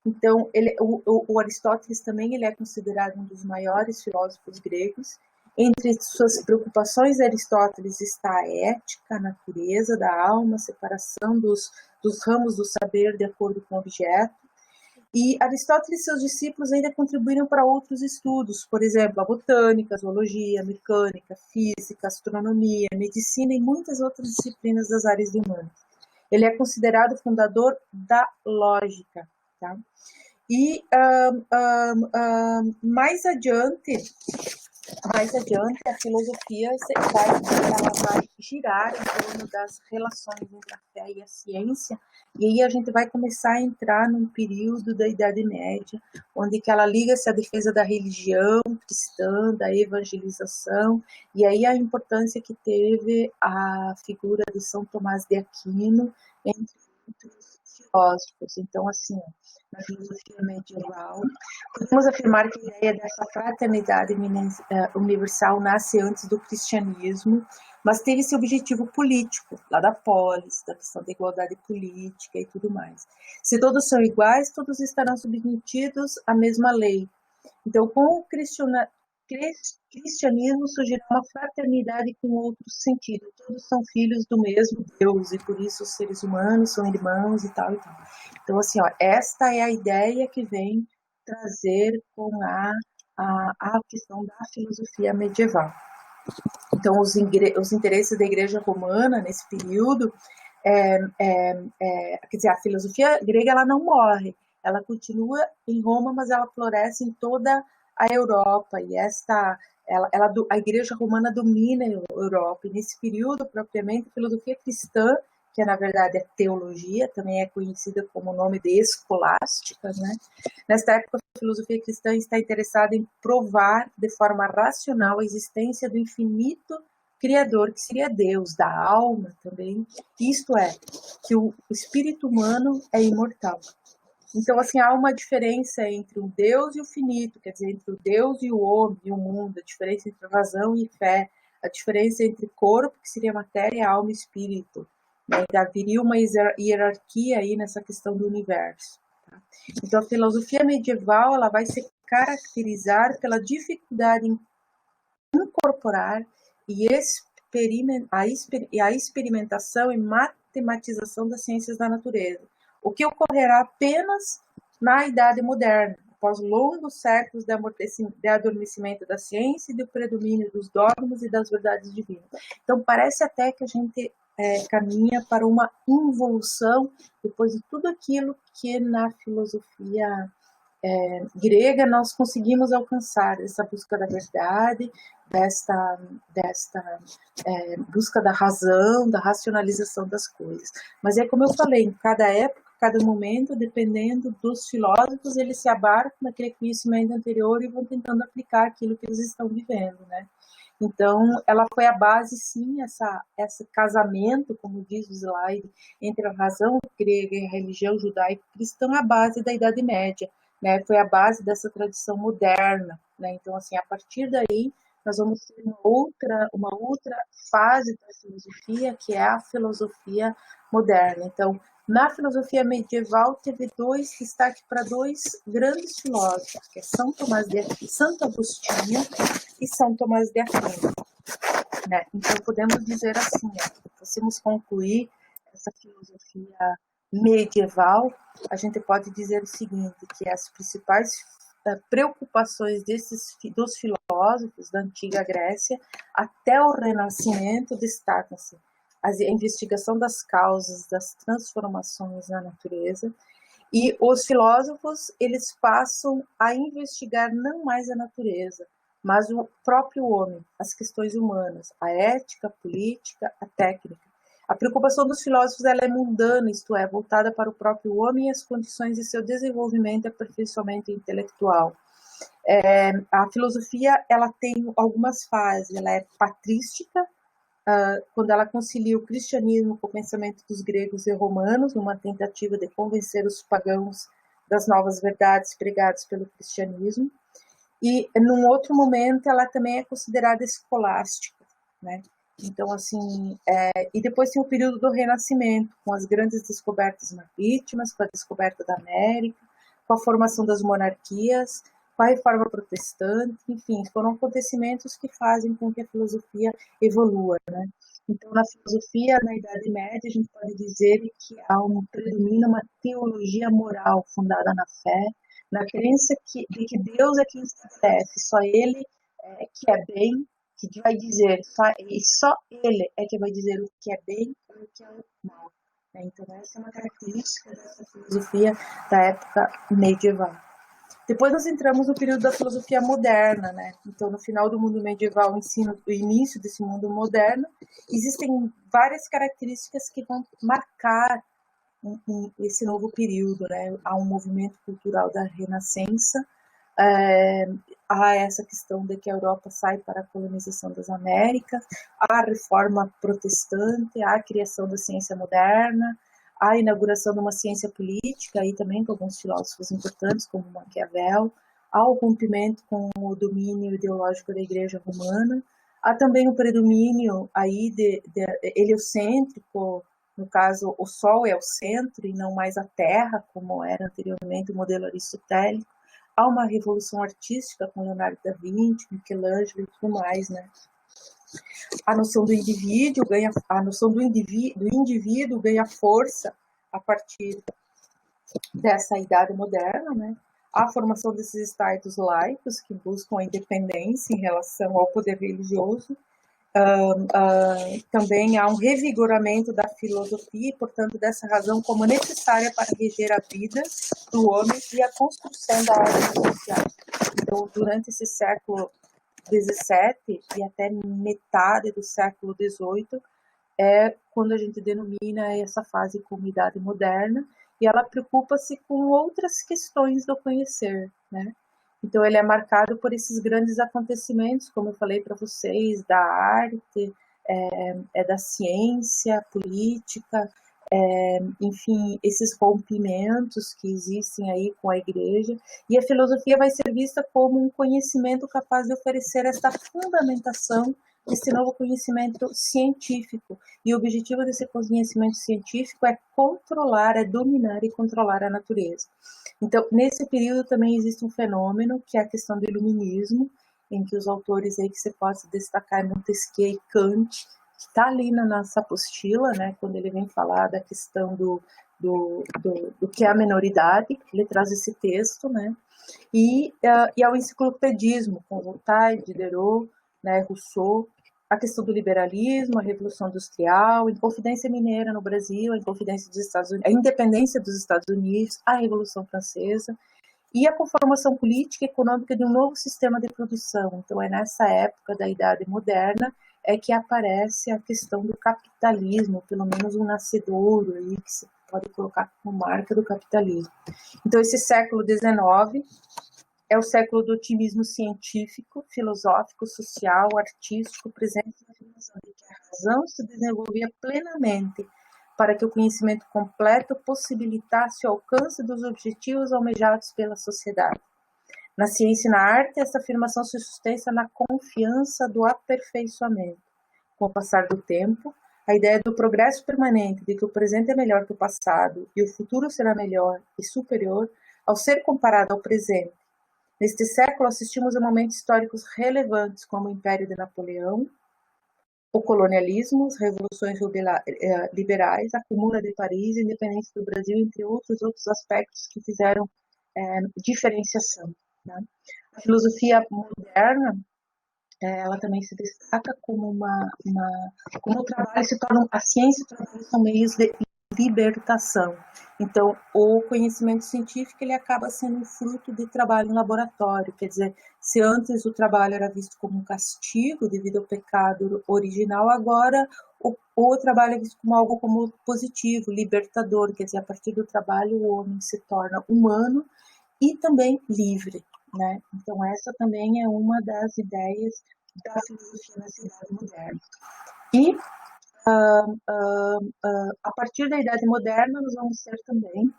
Então, o Aristóteles também ele é considerado um dos maiores filósofos gregos. Entre suas preocupações de Aristóteles está a ética, a natureza da alma, a separação dos ramos do saber de acordo com o objeto. E Aristóteles e seus discípulos ainda contribuíram para outros estudos, por exemplo, a botânica, a zoologia, a mecânica, a física, a astronomia, a medicina e muitas outras disciplinas das áreas de humanas. Ele é considerado o fundador da lógica. Tá? E mais adiante a filosofia vai girar em torno das relações entre a fé e a ciência, e aí a gente vai começar a entrar num período da Idade Média, onde que ela liga-se à defesa da religião cristã, da evangelização, e aí a importância que teve a figura de São Tomás de Aquino entre filósofos. Então, assim, na filosofia medieval, podemos afirmar que a ideia dessa fraternidade universal nasce antes do cristianismo, mas teve esse objetivo político, lá da polis, da questão da igualdade política e tudo mais. Se todos são iguais, todos estarão submetidos à mesma lei. Então, com o cristianismo surgirá uma fraternidade com outro sentido. Todos são filhos do mesmo Deus e por isso os seres humanos são irmãos e tal e tal. Então, assim, ó, esta é a ideia que vem trazer com a questão da filosofia medieval. Então, os interesses da Igreja Romana nesse período, quer dizer, a filosofia grega ela não morre, ela continua em Roma, mas ela floresce em toda a Europa, e a Igreja Romana domina a Europa, e nesse período, propriamente, a filosofia cristã, que na verdade é teologia, também é conhecida como o nome de escolástica, né? Nesta época, a filosofia cristã está interessada em provar de forma racional a existência do infinito Criador, que seria Deus, da alma também, isto é, que o espírito humano é imortal. Então, assim, há uma diferença entre o Deus e o finito, quer dizer, entre o Deus e o homem e o mundo, a diferença entre razão e fé, a diferença entre corpo, que seria matéria, alma e espírito. Né? Haveria uma hierarquia aí nessa questão do universo. Tá? Então, a filosofia medieval ela vai se caracterizar pela dificuldade em incorporar e a experimentação e matematização das ciências da natureza, o que ocorrerá apenas na Idade Moderna, após longos séculos de adormecimento da ciência e do predomínio dos dogmas e das verdades divinas. Então, parece até que a gente caminha para uma involução depois de tudo aquilo que na filosofia grega nós conseguimos alcançar, essa busca da verdade, desta busca da razão, da racionalização das coisas. Mas é como eu falei, em cada época, cada momento, dependendo dos filósofos, eles se abarcam naquele conhecimento anterior e vão tentando aplicar aquilo que eles estão vivendo, né? Então, ela foi a base, sim, esse casamento, como diz o slide, entre a razão grega e a religião judaico-cristã, a base da Idade Média, né? Foi a base dessa tradição moderna, né? Então, assim, a partir daí, nós vamos ter uma outra fase da filosofia, que é a filosofia moderna. Então, na filosofia medieval, teve destaque para dois grandes filósofos, que é Santo Agostinho e São Tomás de Aquino. Né? Então, podemos dizer assim, podemos concluir essa filosofia medieval, a gente pode dizer o seguinte, que as principais preocupações dos filósofos da antiga Grécia até o Renascimento destacam-se a investigação das causas das transformações na natureza, e os filósofos eles passam a investigar não mais a natureza, mas o próprio homem, as questões humanas, a ética, a política, a técnica. A preocupação dos filósofos ela é mundana, isto é, voltada para o próprio homem e as condições de seu desenvolvimento e aperfeiçoamento intelectual. A filosofia ela tem algumas fases, ela é patrística, quando ela concilia o cristianismo com o pensamento dos gregos e romanos, numa tentativa de convencer os pagãos das novas verdades pregadas pelo cristianismo. E, num outro momento, ela também é considerada escolástica, né? Então, assim, e depois tem o período do Renascimento, com as grandes descobertas marítimas, com a descoberta da América, com a formação das monarquias, com a Reforma Protestante, enfim, foram acontecimentos que fazem com que a filosofia evolua, né? Então, na filosofia, na Idade Média, a gente pode dizer que predomina uma teologia moral fundada na fé, na crença de que Deus é quem estabelece, só Ele que é bem, que vai dizer, e só Ele é que vai dizer o que é bem e o que é mal. Né? Então, essa é uma característica dessa filosofia da época medieval. Depois nós entramos no período da filosofia moderna, né? Então, no final do mundo medieval, o início desse mundo moderno, existem várias características que vão marcar esse novo período, né? Há um movimento cultural da Renascença, há essa questão de que a Europa sai para a colonização das Américas, há a reforma protestante, há a criação da ciência moderna, a inauguração de uma ciência política, aí também com alguns filósofos importantes, como Maquiavel, ao rompimento com o domínio ideológico da Igreja Romana, há também o predomínio aí heliocêntrico, no caso, o Sol é o centro e não mais a Terra, como era anteriormente o modelo aristotélico. Há uma revolução artística com Leonardo da Vinci, Michelangelo e tudo mais, né? A noção do indivíduo ganha força a partir dessa idade moderna, né? A formação desses estados laicos que buscam a independência em relação ao poder religioso. Também há um revigoramento da filosofia e, portanto, dessa razão como necessária para reger a vida do homem e a construção da ordem social. Então, durante esse século XVII e até metade do século XVIII, é quando a gente denomina essa fase como Idade Moderna, e ela preocupa-se com outras questões do conhecer, né? Então, ele é marcado por esses grandes acontecimentos, como eu falei para vocês, da arte, da ciência, política, enfim, esses rompimentos que existem aí com a igreja, e a filosofia vai ser vista como um conhecimento capaz de oferecer esta fundamentação desse novo conhecimento científico. E o objetivo desse conhecimento científico é controlar, é dominar e controlar a natureza. Então, nesse período também existe um fenômeno, que é a questão do iluminismo, em que os autores aí que você pode destacar é Montesquieu e Kant, que está ali na nossa apostila, né, quando ele vem falar da questão do que é a menoridade, ele traz esse texto, né, e ao enciclopedismo, com Voltaire, Diderot, né, Rousseau, a questão do liberalismo, a Revolução Industrial, a Inconfidência Mineira no Brasil, a Inconfidência dos Estados Unidos, a independência dos Estados Unidos, a Revolução Francesa e a conformação política e econômica de um novo sistema de produção. Então, é nessa época da Idade Moderna é que aparece a questão do capitalismo, pelo menos um nascedouro aí que se pode colocar como marca do capitalismo. Então, esse século XIX é o século do otimismo científico, filosófico, social, artístico, presente na afirmação de que a razão se desenvolvia plenamente para que o conhecimento completo possibilitasse o alcance dos objetivos almejados pela sociedade. Na ciência e na arte, essa afirmação se sustenta na confiança do aperfeiçoamento. Com o passar do tempo, a ideia do progresso permanente, de que o presente é melhor que o passado e o futuro será melhor e superior, ao ser comparado ao presente. Neste século, assistimos a momentos históricos relevantes, como o Império de Napoleão, o colonialismo, as revoluções liberais, a Comuna de Paris, a independência do Brasil, entre outros aspectos que fizeram diferenciação. Né? A filosofia moderna, ela também se destaca como como o trabalho se torna, a ciência e o trabalho são meios de libertação. Então, o conhecimento científico ele acaba sendo fruto de trabalho em laboratório, quer dizer, se antes o trabalho era visto como um castigo devido ao pecado original, agora o trabalho é visto como algo como positivo, libertador, quer dizer, a partir do trabalho o homem se torna humano e também livre, né? Então, essa também é uma das ideias da filosofia na Idade Moderna. E a partir da Idade Moderna, nós vamos ter também,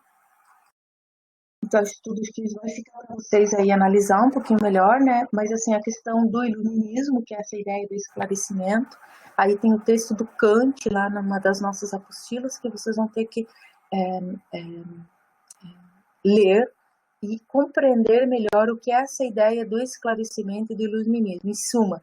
então, estudos que vai ficar para vocês aí analisar um pouquinho melhor, né? Mas, assim, a questão do iluminismo, que é essa ideia do esclarecimento, aí tem o texto do Kant, lá numa das nossas apostilas, que vocês vão ter que ler e compreender melhor o que é essa ideia do esclarecimento e do iluminismo. Em suma,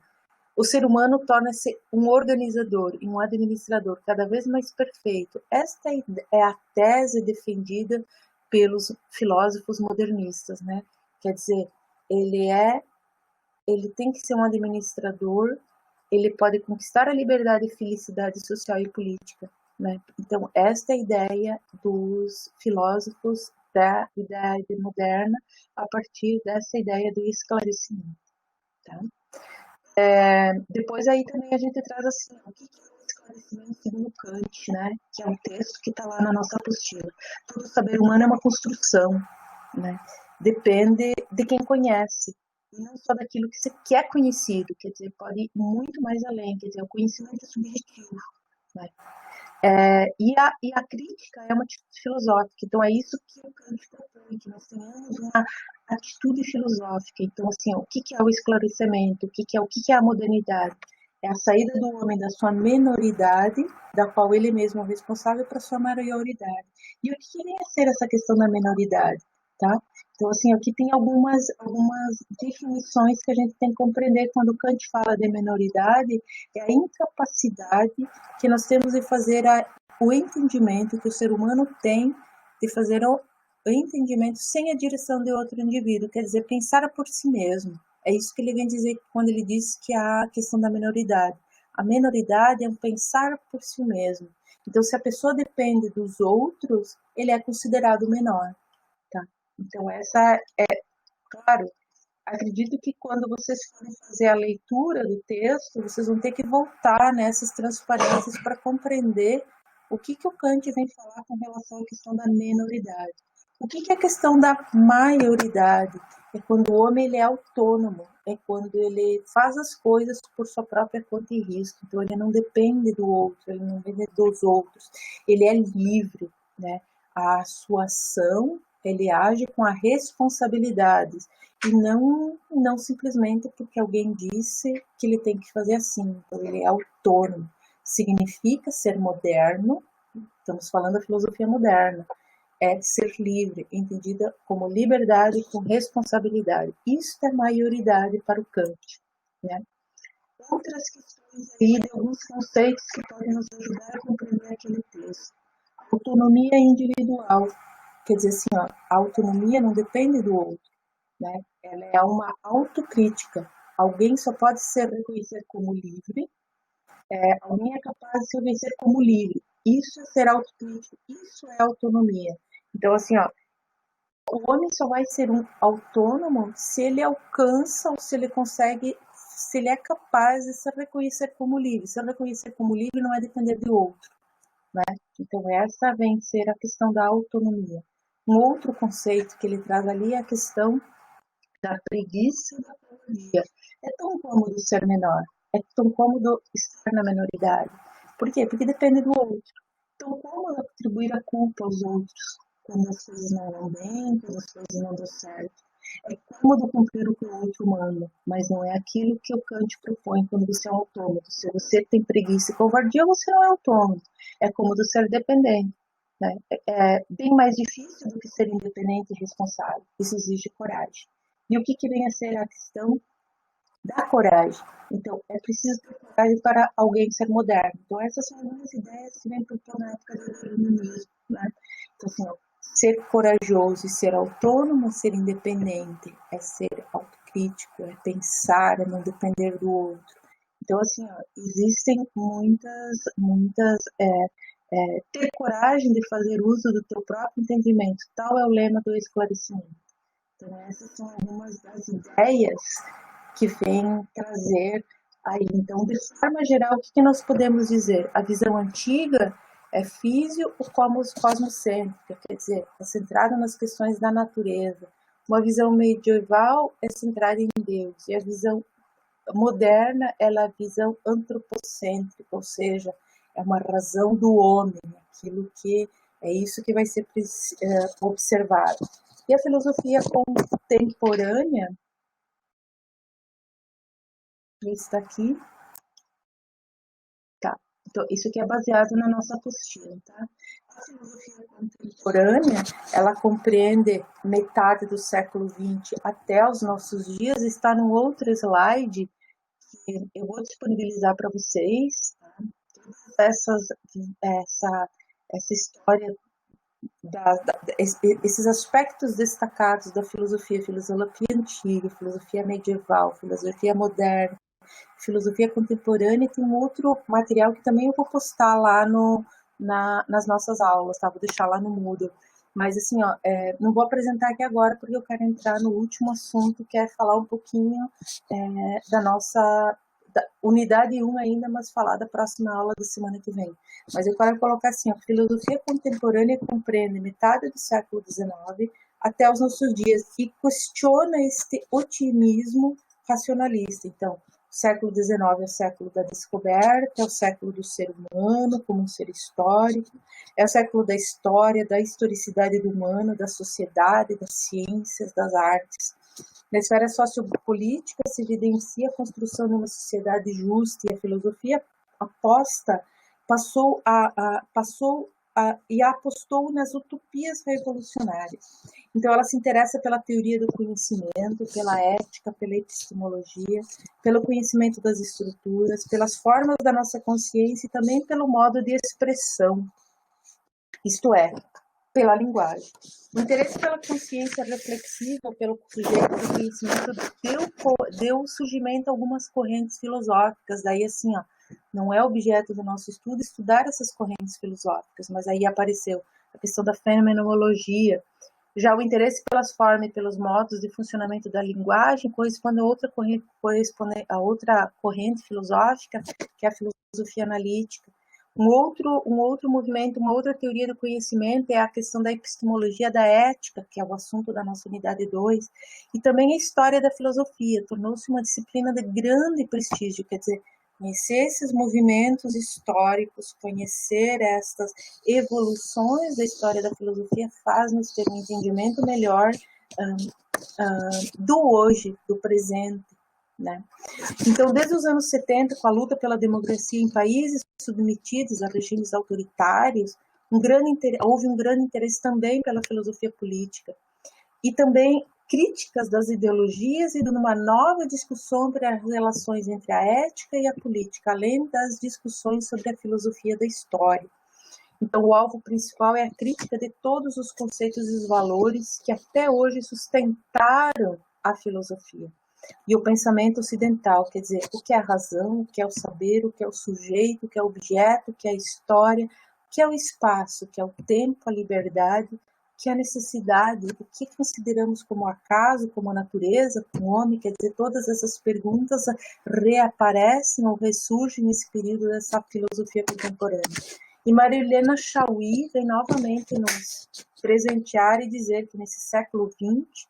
o ser humano torna-se um organizador e um administrador cada vez mais perfeito. Esta é a tese defendida pelos filósofos modernistas, né? Quer dizer, ele tem que ser um administrador, ele pode conquistar a liberdade e felicidade social e política, né? Então, esta é a ideia dos filósofos da Idade Moderna a partir dessa ideia do esclarecimento, tá? Depois aí também a gente traz assim, o que é o esclarecimento segundo Kant, né? Que é um texto que está lá na nossa apostila. Todo saber humano é uma construção, né? Depende de quem conhece, e não só daquilo que é conhecido, quer dizer, pode ir muito mais além, quer dizer, o conhecimento é subjetivo, né? E a crítica é uma atitude filosófica, então é isso que o Kant propõe, que nós tenhamos uma atitude filosófica. Então, assim, o que é o esclarecimento? O que é a modernidade? É a saída do homem da sua menoridade, da qual ele mesmo é responsável, para a sua maioridade. E o que vem a ser essa questão da menoridade? Tá? Então, assim, aqui tem algumas definições que a gente tem que compreender quando Kant fala de menoridade, é a incapacidade que nós temos de fazer o entendimento que o ser humano tem de fazer o entendimento sem a direção de outro indivíduo, quer dizer, pensar por si mesmo. É isso que ele vem dizer quando ele diz que há a questão da menoridade. A menoridade é um pensar por si mesmo. Então, se a pessoa depende dos outros, ele é considerado menor. Tá? Então, essa é, claro, acredito que quando vocês forem fazer a leitura do texto, vocês vão ter que voltar nessas transparências para compreender o que o Kant vem falar com relação à questão da menoridade. O que é a questão da maioridade? É quando o homem ele é autônomo, é quando ele faz as coisas por sua própria conta e risco. Então, ele não depende do outro, ele não depende dos outros, ele é livre, né? A sua ação, ele age com a responsabilidade e não simplesmente porque alguém disse que ele tem que fazer assim. Então, ele é autônomo. Significa ser moderno, estamos falando da filosofia moderna, é ser livre, entendida como liberdade com responsabilidade. Isso é maioridade para o Kant. Né? Outras questões aí de alguns conceitos que podem nos ajudar a compreender aquele texto. Autonomia individual, quer dizer assim, ó, a autonomia não depende do outro. Né? Ela é uma autocrítica. Alguém só pode se reconhecer como livre, alguém é capaz de se reconhecer como livre. Isso é ser autocrítico, isso é autonomia. Então, assim, ó, o homem só vai ser um autônomo se ele alcança ou se ele consegue, se ele é capaz de se reconhecer como livre. Se reconhecer como livre não é depender de outro. Né? Então, essa vem ser a questão da autonomia. Um outro conceito que ele traz ali é a questão da preguiça e da covardia. É tão cômodo ser menor, é tão cômodo estar na menoridade. Por quê? Porque depende do outro. Tão cômodo atribuir a culpa aos outros quando as coisas não vão bem, quando as coisas não dão certo. É cômodo cumprir o que o outro manda, mas não é aquilo que o Kant propõe quando você é um autônomo. Se você tem preguiça e covardia, você não é autônomo. É cômodo ser dependente. Né? É bem mais difícil do que ser independente e responsável. Isso exige coragem. E o que vem a ser a questão da coragem? Então, é preciso ter coragem para alguém ser moderno. Então, essas são algumas ideias que vêm propor na época do iluminismo. Né? Então, assim, ó, ser corajoso e ser autônomo, ser independente, é ser autocrítico, é pensar, é não depender do outro. Então, assim, ó, existem muitas ter coragem de fazer uso do teu próprio entendimento. Tal é o lema do esclarecimento. Então, essas são algumas das ideias que vêm trazer aí. Então, de forma geral, o que nós podemos dizer? A visão antiga é físio ou cosmocêntrica, quer dizer, é centrada nas questões da natureza. Uma visão medieval é centrada em Deus, e a visão moderna ela é a visão antropocêntrica, ou seja, é uma razão do homem, aquilo que é isso que vai ser observado. E a filosofia contemporânea, está aqui, tá? Então, isso aqui é baseado na nossa apostila, tá? A filosofia contemporânea, ela compreende metade do século XX até os nossos dias, está no outro slide que eu vou disponibilizar para vocês, tá? Essa história esses aspectos destacados da filosofia antiga, filosofia medieval, filosofia moderna, filosofia contemporânea, e tem um outro material que também eu vou postar lá nas nossas aulas, tá? Vou deixar lá no Moodle. Mas assim, ó, não vou apresentar aqui agora porque eu quero entrar no último assunto, que é falar um pouquinho da nossa unidade 1 ainda, mas falar da próxima aula da semana que vem. Mas eu quero colocar assim, a filosofia contemporânea compreende metade do século XIX até os nossos dias e questiona este otimismo racionalista. Então, o século XIX é o século da descoberta, é o século do ser humano como um ser histórico, é o século da história, da historicidade do humano, da sociedade, das ciências, das artes. Na esfera sociopolítica se evidencia a construção de uma sociedade justa e a filosofia apostou nas utopias revolucionárias. Então, ela se interessa pela teoria do conhecimento, pela ética, pela epistemologia, pelo conhecimento das estruturas, pelas formas da nossa consciência e também pelo modo de expressão, isto é, pela linguagem. O interesse pela consciência reflexiva, pelo sujeito do conhecimento, deu surgimento a algumas correntes filosóficas. Daí, assim, ó, não é objeto do nosso estudo estudar essas correntes filosóficas, mas aí apareceu a questão da fenomenologia. Já o interesse pelas formas e pelos modos de funcionamento da linguagem corresponde a outra corrente filosófica, que é a filosofia analítica. Um outro movimento, uma outra teoria do conhecimento é a questão da epistemologia da ética, que é o assunto da nossa unidade 2, e também a história da filosofia. Tornou-se uma disciplina de grande prestígio, quer dizer, conhecer esses movimentos históricos, conhecer estas evoluções da história da filosofia faz-nos ter um entendimento melhor do hoje, do presente, né? Então, desde os anos 70, com a luta pela democracia em países submetidos a regimes autoritários, houve um grande interesse também pela filosofia política e também críticas das ideologias e de uma nova discussão sobre as relações entre a ética e a política, além das discussões sobre a filosofia da história. Então, o alvo principal é a crítica de todos os conceitos e os valores que até hoje sustentaram a filosofia. E o pensamento ocidental, quer dizer, o que é a razão, o que é o saber, o que é o sujeito, o que é o objeto, o que é a história, o que é o espaço, o que é o tempo, a liberdade, o que é a necessidade, o que consideramos como acaso, como a natureza, como o homem, quer dizer, todas essas perguntas reaparecem ou ressurgem nesse período dessa filosofia contemporânea. E Maria Helena Chauí vem novamente nos presentear e dizer que nesse século XX,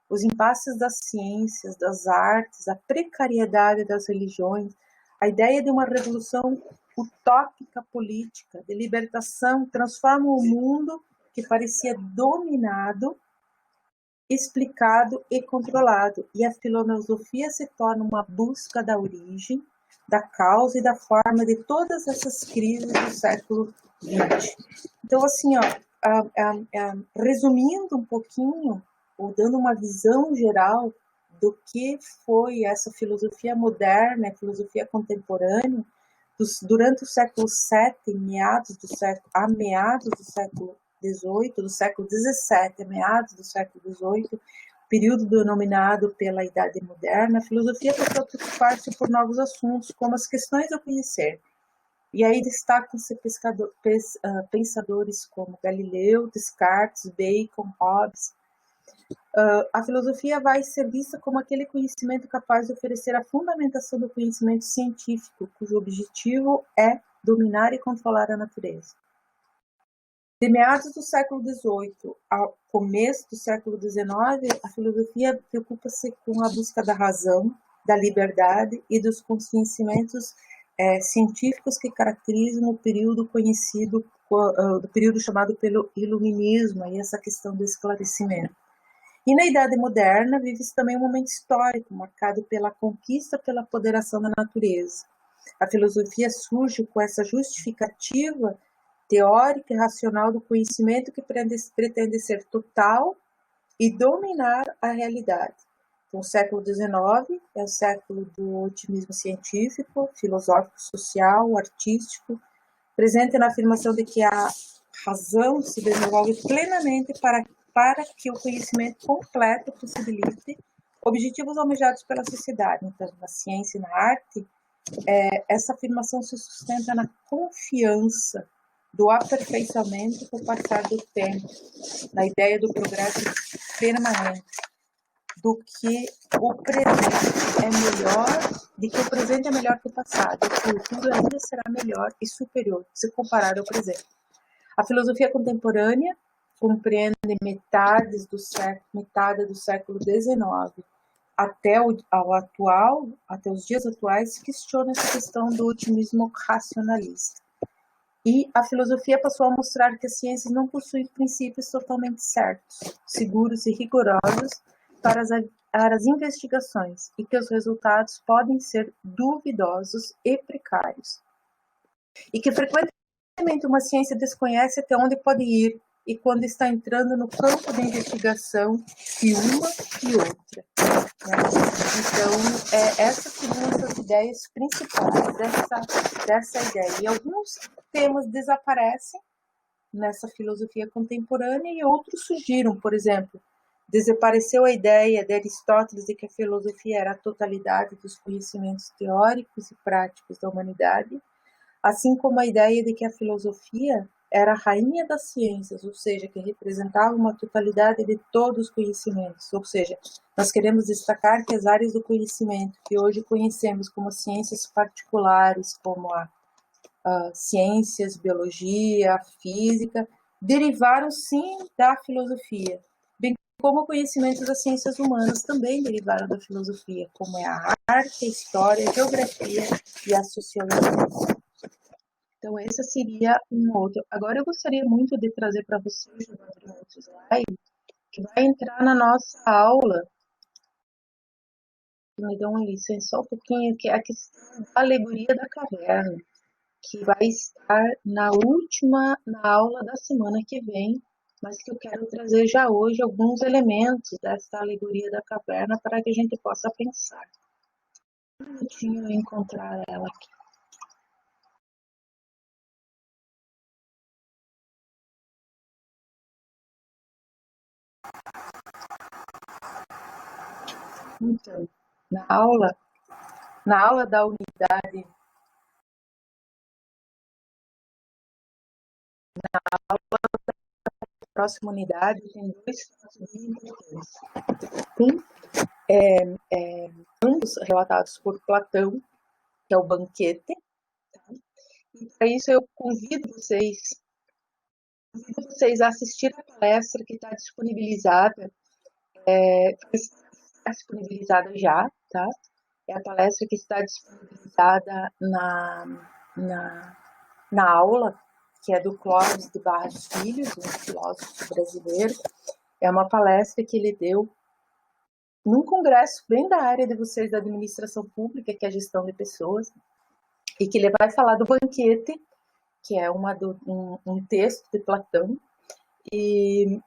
os impasses das ciências, das artes, a precariedade das religiões, a ideia de uma revolução utópica política, de libertação, transformam o mundo que parecia dominado, explicado e controlado. E a filosofia se torna uma busca da origem, da causa e da forma de todas essas crises do século XX. Então, assim, ó, resumindo um pouquinho, ou dando uma visão geral do que foi essa filosofia moderna, a filosofia contemporânea, durante o século VII, meados do século XVIII, do século XVII, meados do século XVIII, período denominado pela Idade Moderna, a filosofia passou a preocupar-se por novos assuntos, como as questões do conhecer. E aí destacam-se pensadores como Galileu, Descartes, Bacon, Hobbes. A filosofia vai ser vista como aquele conhecimento capaz de oferecer a fundamentação do conhecimento científico, cujo objetivo é dominar e controlar a natureza. De meados do século XVIII ao começo do século XIX, a filosofia preocupa-se com a busca da razão, da liberdade e dos conhecimentos científicos que caracterizam o período conhecido, do período chamado pelo Iluminismo, e essa questão do esclarecimento. E na Idade Moderna vive-se também um momento histórico, marcado pela conquista pela apoderação da natureza. A filosofia surge com essa justificativa teórica e racional do conhecimento que pretende ser total e dominar a realidade. Então, o século XIX é o século do otimismo científico, filosófico, social, artístico, presente na afirmação de que a razão se desenvolve plenamente para que o conhecimento completo possibilite objetivos almejados pela sociedade. Então, na ciência e na arte, essa afirmação se sustenta na confiança do aperfeiçoamento com o passar do tempo, na ideia do progresso permanente, do que o presente é melhor que o passado, o futuro ainda será melhor e superior se comparado ao presente. A filosofia contemporânea compreende metade do século XIX até os dias atuais, questiona essa questão do otimismo racionalista. E a filosofia passou a mostrar que as ciências não possuem princípios totalmente certos, seguros e rigorosos para as investigações, e que os resultados podem ser duvidosos e precários. E que frequentemente uma ciência desconhece até onde pode ir e quando está entrando no campo de investigação de uma e outra. Né? Então, essas seriam as ideias principais dessa ideia. E alguns temas desaparecem nessa filosofia contemporânea e outros surgiram. Por exemplo, desapareceu a ideia de Aristóteles de que a filosofia era a totalidade dos conhecimentos teóricos e práticos da humanidade, assim como a ideia de que a filosofia era a rainha das ciências, ou seja, que representava uma totalidade de todos os conhecimentos. Ou seja, nós queremos destacar que as áreas do conhecimento que hoje conhecemos como ciências particulares, como a ciências, biologia, física, derivaram sim da filosofia, bem como conhecimentos das ciências humanas também derivaram da filosofia, como é a arte, a história, a geografia e a sociologia. Então, essa seria um outro. Agora, eu gostaria muito de trazer para vocês um outro slide que vai entrar na nossa aula. Me dão licença só um pouquinho, que é a questão da alegoria da caverna, que vai estar na aula da semana que vem, mas que eu quero trazer já hoje alguns elementos dessa alegoria da caverna para que a gente possa pensar. Um minutinho eu encontrar ela aqui. Então, na aula da unidade, na aula da próxima unidade, tem dois fatos bem importantes. Ambos relatados por Platão, que é o banquete. Tá? E para isso eu convido vocês a assistir a palestra que está disponibilizada. Está disponibilizada já, tá? É a palestra que está disponibilizada na aula, que é do Clóvis de Barros Filho, um filósofo brasileiro. É uma palestra que ele deu num congresso bem da área de vocês da administração pública, que é a gestão de pessoas, e que ele vai falar do banquete, que é um texto de Platão, e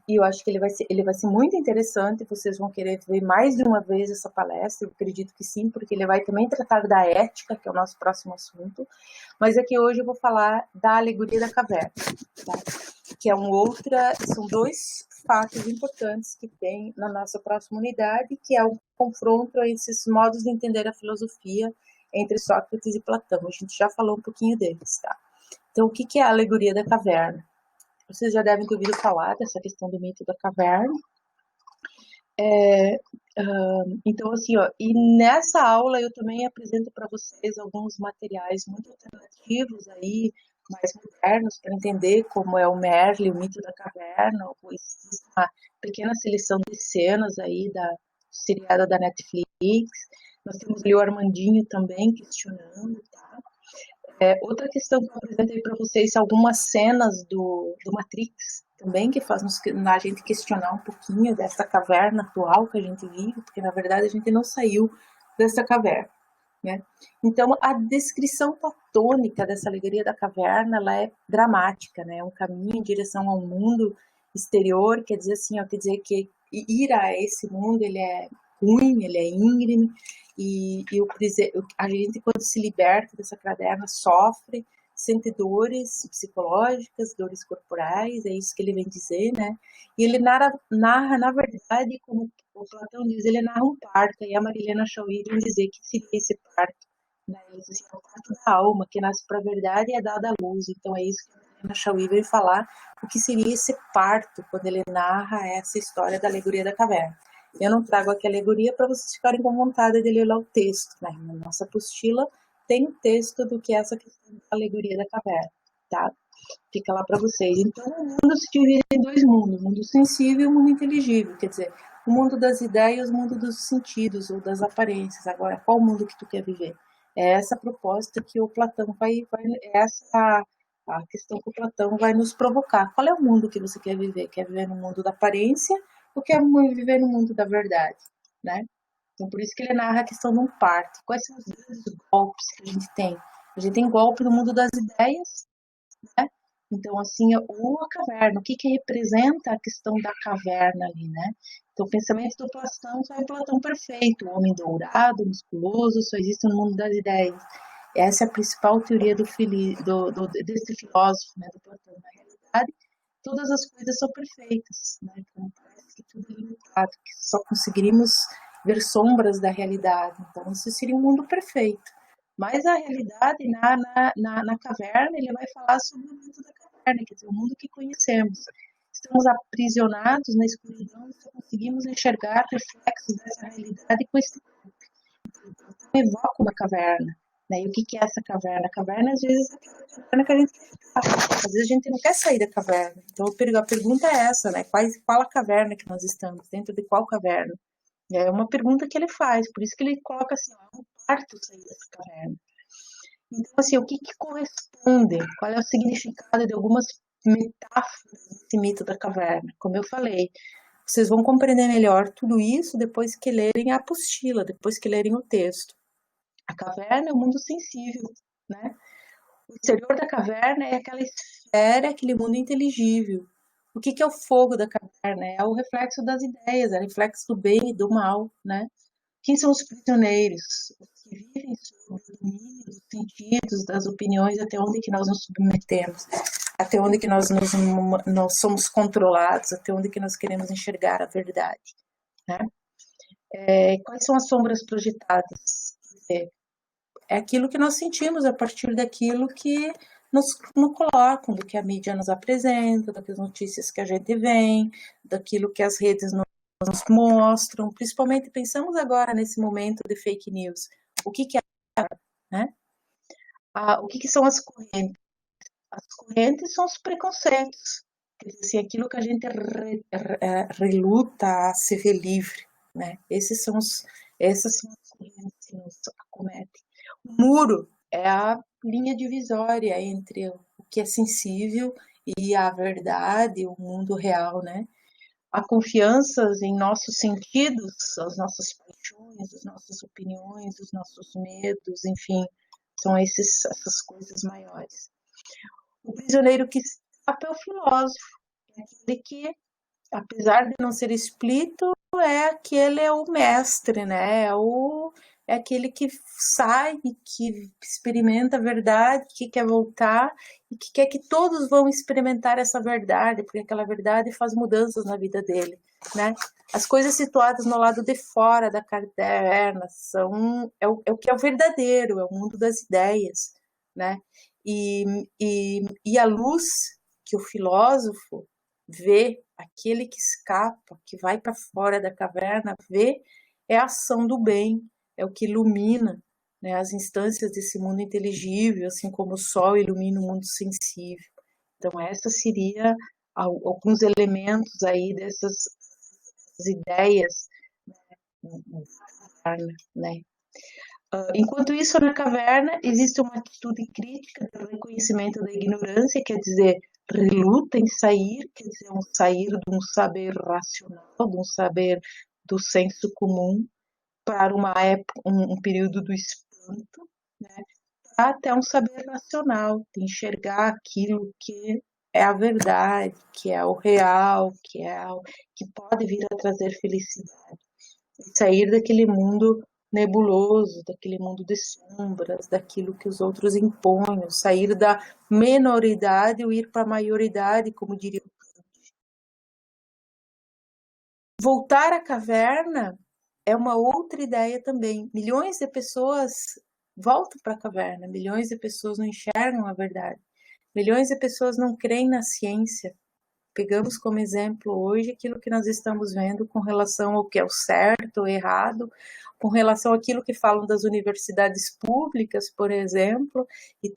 eu acho que ele vai ser muito interessante, vocês vão querer ver mais de uma vez essa palestra, eu acredito que sim, porque ele vai também tratar da ética, que é o nosso próximo assunto, mas aqui hoje eu vou falar da alegoria da caverna, tá? Que é são dois fatos importantes que tem na nossa próxima unidade, que é o confronto a esses modos de entender a filosofia entre Sócrates e Platão. A gente já falou um pouquinho deles, tá? Então, o que é a alegoria da caverna? Vocês já devem ter ouvido falar dessa questão do mito da caverna. Então, assim, e nessa aula eu também apresento para vocês alguns materiais muito alternativos aí, mais modernos, para entender como é o Merlin, o mito da caverna, existe uma pequena seleção de cenas aí da seriada da Netflix. Nós temos ali o Armandinho também questionando, tá? Outra questão que eu apresentei para vocês são algumas cenas do Matrix também, que faz a gente questionar um pouquinho dessa caverna atual que a gente vive, porque na verdade a gente não saiu dessa caverna, né? Então, a descrição platônica dessa alegoria da caverna, ela é dramática, né? É um caminho em direção ao mundo exterior, quer dizer assim, quer dizer que ir a esse mundo, ele é ruim, ele é íngreme, e a gente, quando se liberta dessa caverna, sofre, sente dores psicológicas, dores corporais, é isso que ele vem dizer, né? E ele narra na verdade, como o Platão diz, ele narra um parto, e a Marilena Chauí vem dizer que seria esse parto, né? Ele diz assim, é o parto da alma, que nasce para a verdade e é dada à luz. Então é isso que a Marilena Chauí vem falar, o que seria esse parto, quando ele narra essa história da alegoria da caverna. Eu não trago aqui a alegoria para vocês ficarem com vontade de ler lá o texto, né? Na nossa apostila tem o texto do que é essa questão da alegoria da caverna, tá? Fica lá para vocês. Então, o mundo se divide em dois mundos, o mundo sensível e o mundo inteligível. Quer dizer, o mundo das ideias, o mundo dos sentidos ou das aparências. Agora, qual mundo que tu quer viver? É essa proposta que o Platão essa a questão que o Platão vai nos provocar. Qual é o mundo que você quer viver? Quer viver no mundo da aparência ou quer viver no mundo da verdade, né? Então, por isso que ele narra a questão de um parto. Quais são os grandes golpes que a gente tem? A gente tem golpe no mundo das ideias, né? Então, assim, a caverna, o que representa a questão da caverna ali, né? Então, o pensamento do Platão é o Platão perfeito, o homem dourado, musculoso, só existe no mundo das ideias. Essa é a principal teoria desse filósofo, né, do Platão. Na realidade, todas as coisas são perfeitas, né? Então, parece que tudo é limitado, que só conseguiríamos ver sombras da realidade. Então, isso seria um mundo perfeito. Mas a realidade, na caverna, ele vai falar sobre o mundo da caverna, quer dizer, o mundo que conhecemos. Estamos aprisionados na escuridão e só conseguimos enxergar reflexos dessa realidade com esse corpo. Então, evoca uma caverna. Né? E o que é essa caverna? A caverna, às vezes, é aquela caverna que a gente quer ficar. Às vezes a gente não quer sair da caverna. Então, a pergunta é essa, né? Qual a caverna que nós estamos? Dentro de qual caverna? É uma pergunta que ele faz, por isso que ele coloca assim, um parto sair dessa caverna. Então, assim, o que corresponde? Qual é o significado de algumas metáforas desse mito da caverna? Como eu falei, vocês vão compreender melhor tudo isso depois que lerem a apostila, depois que lerem o texto. A caverna é o mundo sensível, né? O exterior da caverna é aquela esfera, aquele mundo inteligível. O que é o fogo da caverna? É o reflexo das ideias, é o reflexo do bem e do mal, né? Quem são os prisioneiros? Os que vivem sob o domínio dos sentidos, das opiniões, até onde que nós nos submetemos, até onde que nós somos controlados, até onde que nós queremos enxergar a verdade, né? Quais são as sombras projetadas? É aquilo que nós sentimos a partir daquilo que nos colocam, do que a mídia nos apresenta, das notícias que a gente vê, daquilo que as redes nos mostram, principalmente pensamos agora nesse momento de fake news. O que é, né? O que são as correntes? As correntes são os preconceitos, quer dizer, assim, aquilo que a gente reluta a se ver livre, né? Essas são as correntes que nos acometem. O muro é a linha divisória entre o que é sensível e a verdade, o mundo real, né? A confiança em nossos sentidos, as nossas paixões, as nossas opiniões, os nossos medos, enfim, são essas coisas maiores. O prisioneiro que escapa é o filósofo, é aquele que, apesar de não ser explícito, é o mestre, né? É aquele que sai, que experimenta a verdade, que quer voltar e que quer que todos vão experimentar essa verdade, porque aquela verdade faz mudanças na vida dele, né? As coisas situadas no lado de fora da caverna é o que é o verdadeiro, é o mundo das ideias, né? E a luz que o filósofo vê, aquele que escapa, que vai para fora da caverna, vê, é a ação do bem, é o que ilumina, né, as instâncias desse mundo inteligível, assim como o sol ilumina o mundo sensível. Então, essa seria alguns elementos aí dessas ideias, né? Enquanto isso, na caverna, existe uma atitude crítica do reconhecimento da ignorância, quer dizer, reluta em sair, quer dizer, um sair de um saber racional, de um saber do senso comum, para uma época, um período do espanto, né, até um saber racional, de enxergar aquilo que é a verdade, que é o real, que pode vir a trazer felicidade. E sair daquele mundo nebuloso, daquele mundo de sombras, daquilo que os outros impõem, sair da menoridade e ir para a maioridade, como diria. Voltar à caverna é uma outra ideia também. Milhões de pessoas voltam para a caverna, milhões de pessoas não enxergam a verdade, milhões de pessoas não creem na ciência. Pegamos como exemplo hoje aquilo que nós estamos vendo com relação ao que é o certo ou errado, com relação àquilo que falam das universidades públicas, por exemplo, e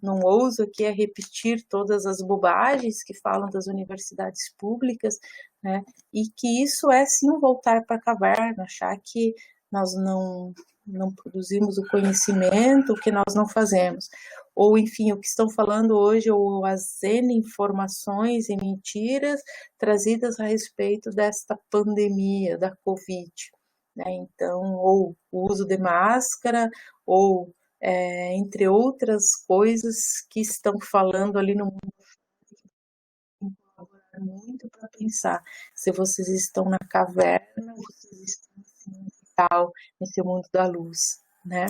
não ouso aqui repetir todas as bobagens que falam das universidades públicas, né? E que isso é sim voltar para a caverna, achar que nós não produzimos o conhecimento, que nós não fazemos. Ou, enfim, o que estão falando hoje, ou as N informações e mentiras trazidas a respeito desta pandemia, da Covid, né? Então, ou o uso de máscara, ou entre outras coisas que estão falando ali no mundo, muito para pensar se vocês estão na caverna ou vocês estão nesse mundo real, nesse mundo da luz, né?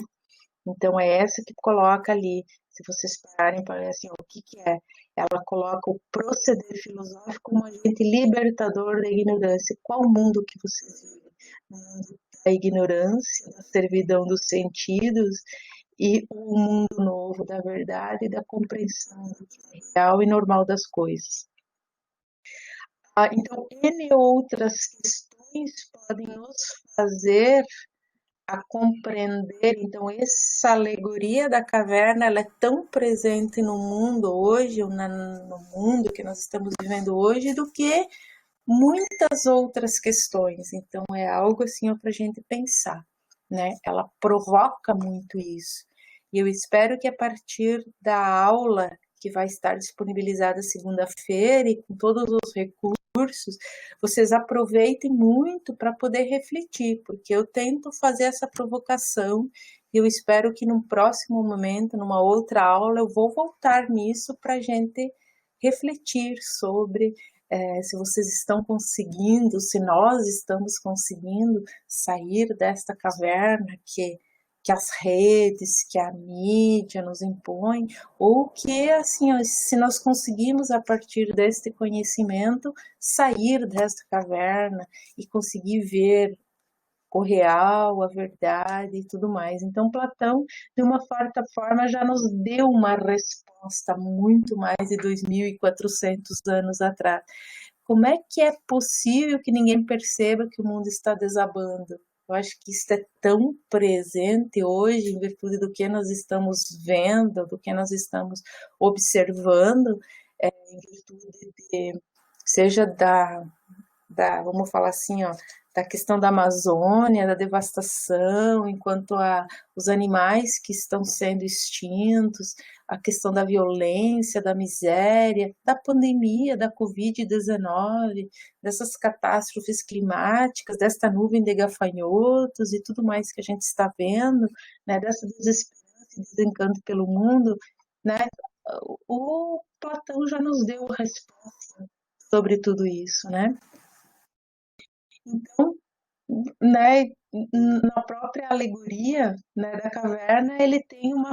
Então é essa que coloca ali, se vocês pararem para ver assim, o que é? Ela coloca o proceder filosófico como agente libertador da ignorância. Qual mundo que vocês vivem? O mundo da ignorância, da servidão dos sentidos, e o mundo novo da verdade e da compreensão do que é real e normal das coisas. Então, N outras questões podem nos fazer a compreender, então, essa alegoria da caverna, ela é tão presente no mundo hoje, no mundo que nós estamos vivendo hoje, do que muitas outras questões. Então, é algo assim para a gente pensar, né? Ela provoca muito isso. E eu espero que a partir da aula que vai estar disponibilizada segunda-feira e com todos os recursos, vocês aproveitem muito para poder refletir, porque eu tento fazer essa provocação e eu espero que num próximo momento, numa outra aula, eu vou voltar nisso para a gente refletir sobre se vocês estão conseguindo, se nós estamos conseguindo sair desta caverna que as redes, que a mídia nos impõe, ou que, assim, se nós conseguimos, a partir deste conhecimento, sair desta caverna e conseguir ver o real, a verdade e tudo mais. Então, Platão, de uma certa forma, já nos deu uma resposta muito mais de 2.400 anos atrás. Como é que é possível que ninguém perceba que o mundo está desabando? Eu acho que isso é tão presente hoje, em virtude do que nós estamos vendo, do que nós estamos observando, em virtude seja vamos falar assim, da questão da Amazônia, da devastação, enquanto os animais que estão sendo extintos, a questão da violência, da miséria, da pandemia, da Covid-19, dessas catástrofes climáticas, desta nuvem de gafanhotos e tudo mais que a gente está vendo, né, dessa desesperança e desencanto pelo mundo, né, o Platão já nos deu a resposta sobre tudo isso, né? Então, né, na própria alegoria, né, da caverna, ele tem uma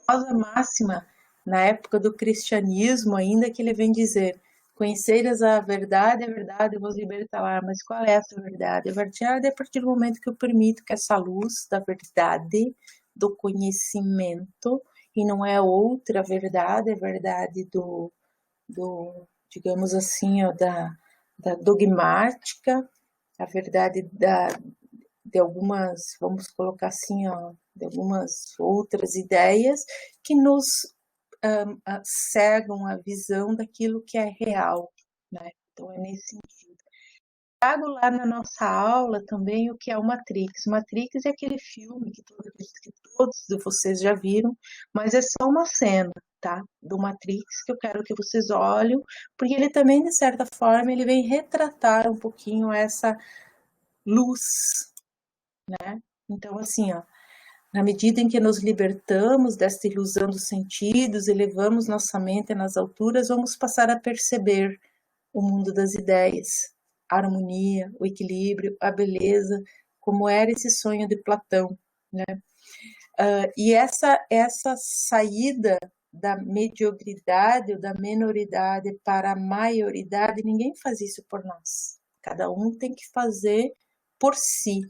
famosa máxima na época do cristianismo ainda, que ele vem dizer: conhecereis a verdade vos libertará. Mas qual é essa verdade? A verdade é a partir do momento que eu permito que essa luz da verdade, do conhecimento, e não é outra verdade, é verdade digamos assim, da dogmática, a verdade de algumas, vamos colocar assim, de algumas outras ideias que nos cegam a visão daquilo que é real, né? Então é nesse sentido. Trago lá na nossa aula também o que é o Matrix. Matrix é aquele filme que todos de vocês já viram, mas é só uma cena, tá? Do Matrix que eu quero que vocês olhem, porque ele também, de certa forma, ele vem retratar um pouquinho essa luz, né? Então, assim, na medida em que nos libertamos desta ilusão dos sentidos, elevamos nossa mente nas alturas, vamos passar a perceber o mundo das ideias, a harmonia, o equilíbrio, a beleza, como era esse sonho de Platão, né? E essa saída da mediocridade ou da menoridade para a maioridade, ninguém faz isso por nós. Cada um tem que fazer por si.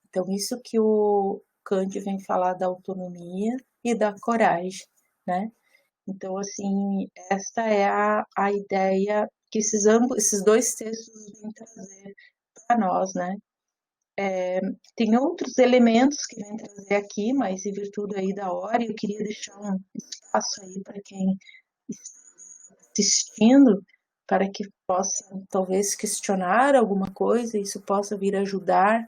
Então, isso que o Kant vem falar da autonomia e da coragem, né? Então, assim, esta é a ideia que esses dois textos vêm trazer para nós, né? Tem outros elementos que vem trazer aqui, mas em virtude aí da hora, eu queria deixar um espaço aí para quem está assistindo, para que possa talvez questionar alguma coisa, isso possa vir ajudar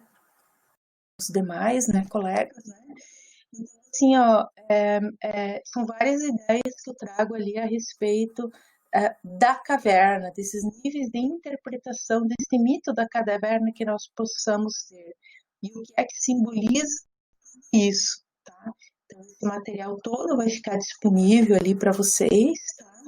os demais, né, colegas, né? Então, assim, ó, são várias ideias que eu trago ali a respeito da caverna, desses níveis de interpretação desse mito da caverna que nós possamos ter. E o que é que simboliza isso, tá? Então, esse material todo vai ficar disponível ali para vocês, tá?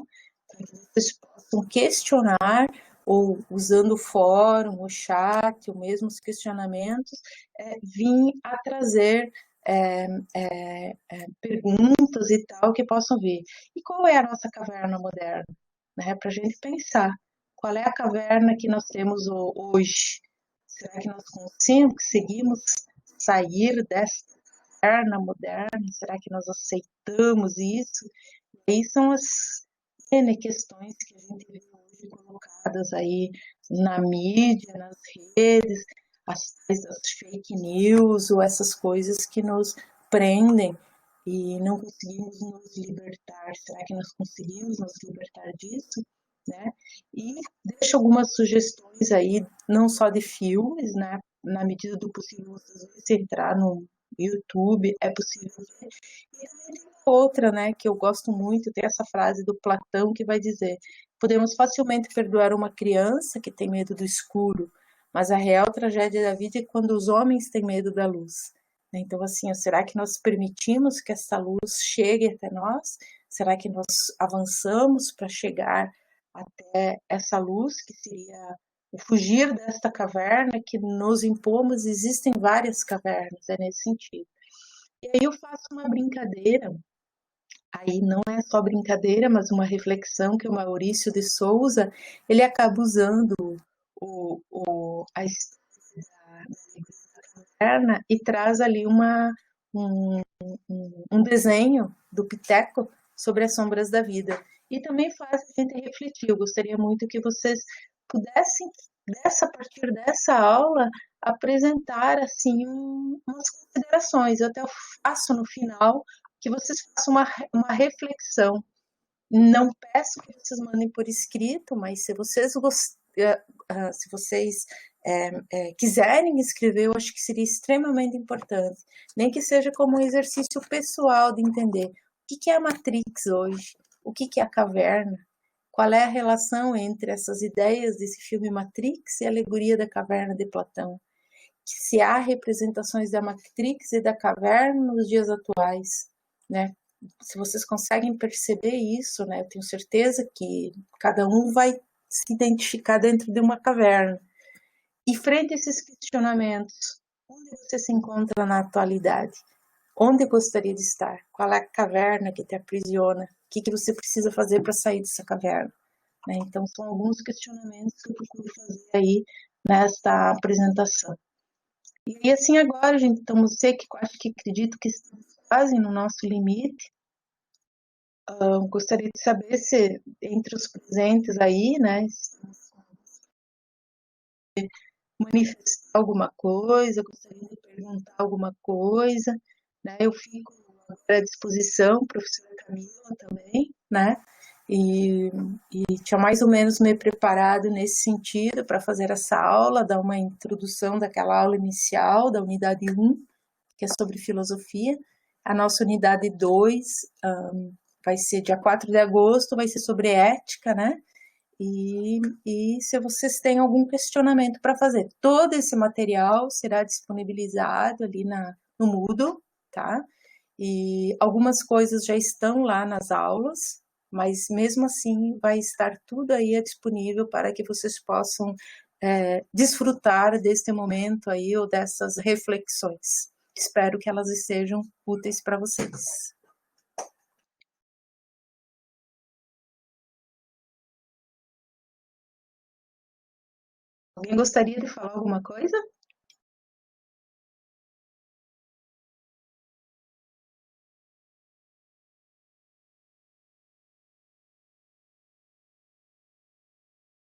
Para que vocês possam questionar ou usando o fórum, o chat, ou mesmo os questionamentos, vir a trazer perguntas e tal que possam vir. E qual é a nossa caverna moderna? Né? Para a gente pensar, qual é a caverna que nós temos hoje? Será que nós conseguimos sair dessa caverna moderna? Será que nós aceitamos isso? E aí são as N questões que a gente vê hoje colocadas aí na mídia, nas redes, as fake news ou essas coisas que nos prendem e não conseguimos nos libertar. Será que nós conseguimos nos libertar disso? Né? E deixo algumas sugestões aí, não só de filmes, né? Na medida do possível, você entrar no YouTube, é possível ver. E também tem outra, né, que eu gosto muito, tem essa frase do Platão que vai dizer: podemos facilmente perdoar uma criança que tem medo do escuro, mas a real tragédia da vida é quando os homens têm medo da luz. Então, assim, será que nós permitimos que essa luz chegue até nós? Será que nós avançamos para chegar até essa luz, que seria o fugir desta caverna que nos impomos? Existem várias cavernas, é nesse sentido. E aí eu faço uma brincadeira, aí não é só brincadeira, mas uma reflexão que o Maurício de Souza, ele acaba usando a história da caverna e traz ali um, um desenho do Piteco sobre as sombras da vida. E também faz a gente refletir. Eu gostaria muito que vocês pudessem, a partir dessa aula, apresentar assim umas considerações. Eu até faço no final que vocês façam uma reflexão. Não peço que vocês mandem por escrito, mas se vocês se vocês quiserem escrever, eu acho que seria extremamente importante. Nem que seja como um exercício pessoal de entender o que é a Matrix hoje, o que é a caverna, qual é a relação entre essas ideias desse filme Matrix e a alegoria da caverna de Platão. Se há representações da Matrix e da caverna nos dias atuais, né? Se vocês conseguem perceber isso, né? Eu tenho certeza que cada um vai se identificar dentro de uma caverna. E frente a esses questionamentos, onde você se encontra na atualidade? Onde gostaria de estar? Qual é a caverna que te aprisiona? O que você precisa fazer para sair dessa caverna? Né? Então, são alguns questionamentos que eu procuro fazer aí nesta apresentação. E assim agora, gente, então você que acho que acredito que estamos quase no nosso limite, gostaria de saber se entre os presentes aí, né, manifestar alguma coisa, gostaria de perguntar alguma coisa, né, eu fico à disposição, professora Camila também, né, e, e tinha mais ou menos me preparado nesse sentido para fazer essa aula, dar uma introdução daquela aula inicial da unidade 1, que é sobre filosofia. A nossa unidade 2 vai ser dia 4 de agosto, vai ser sobre ética, né? E se vocês têm algum questionamento para fazer, todo esse material será disponibilizado ali no Moodle, tá? E algumas coisas já estão lá nas aulas, mas mesmo assim vai estar tudo aí disponível para que vocês possam desfrutar deste momento aí ou dessas reflexões. Espero que elas sejam úteis para vocês. Alguém gostaria de falar alguma coisa?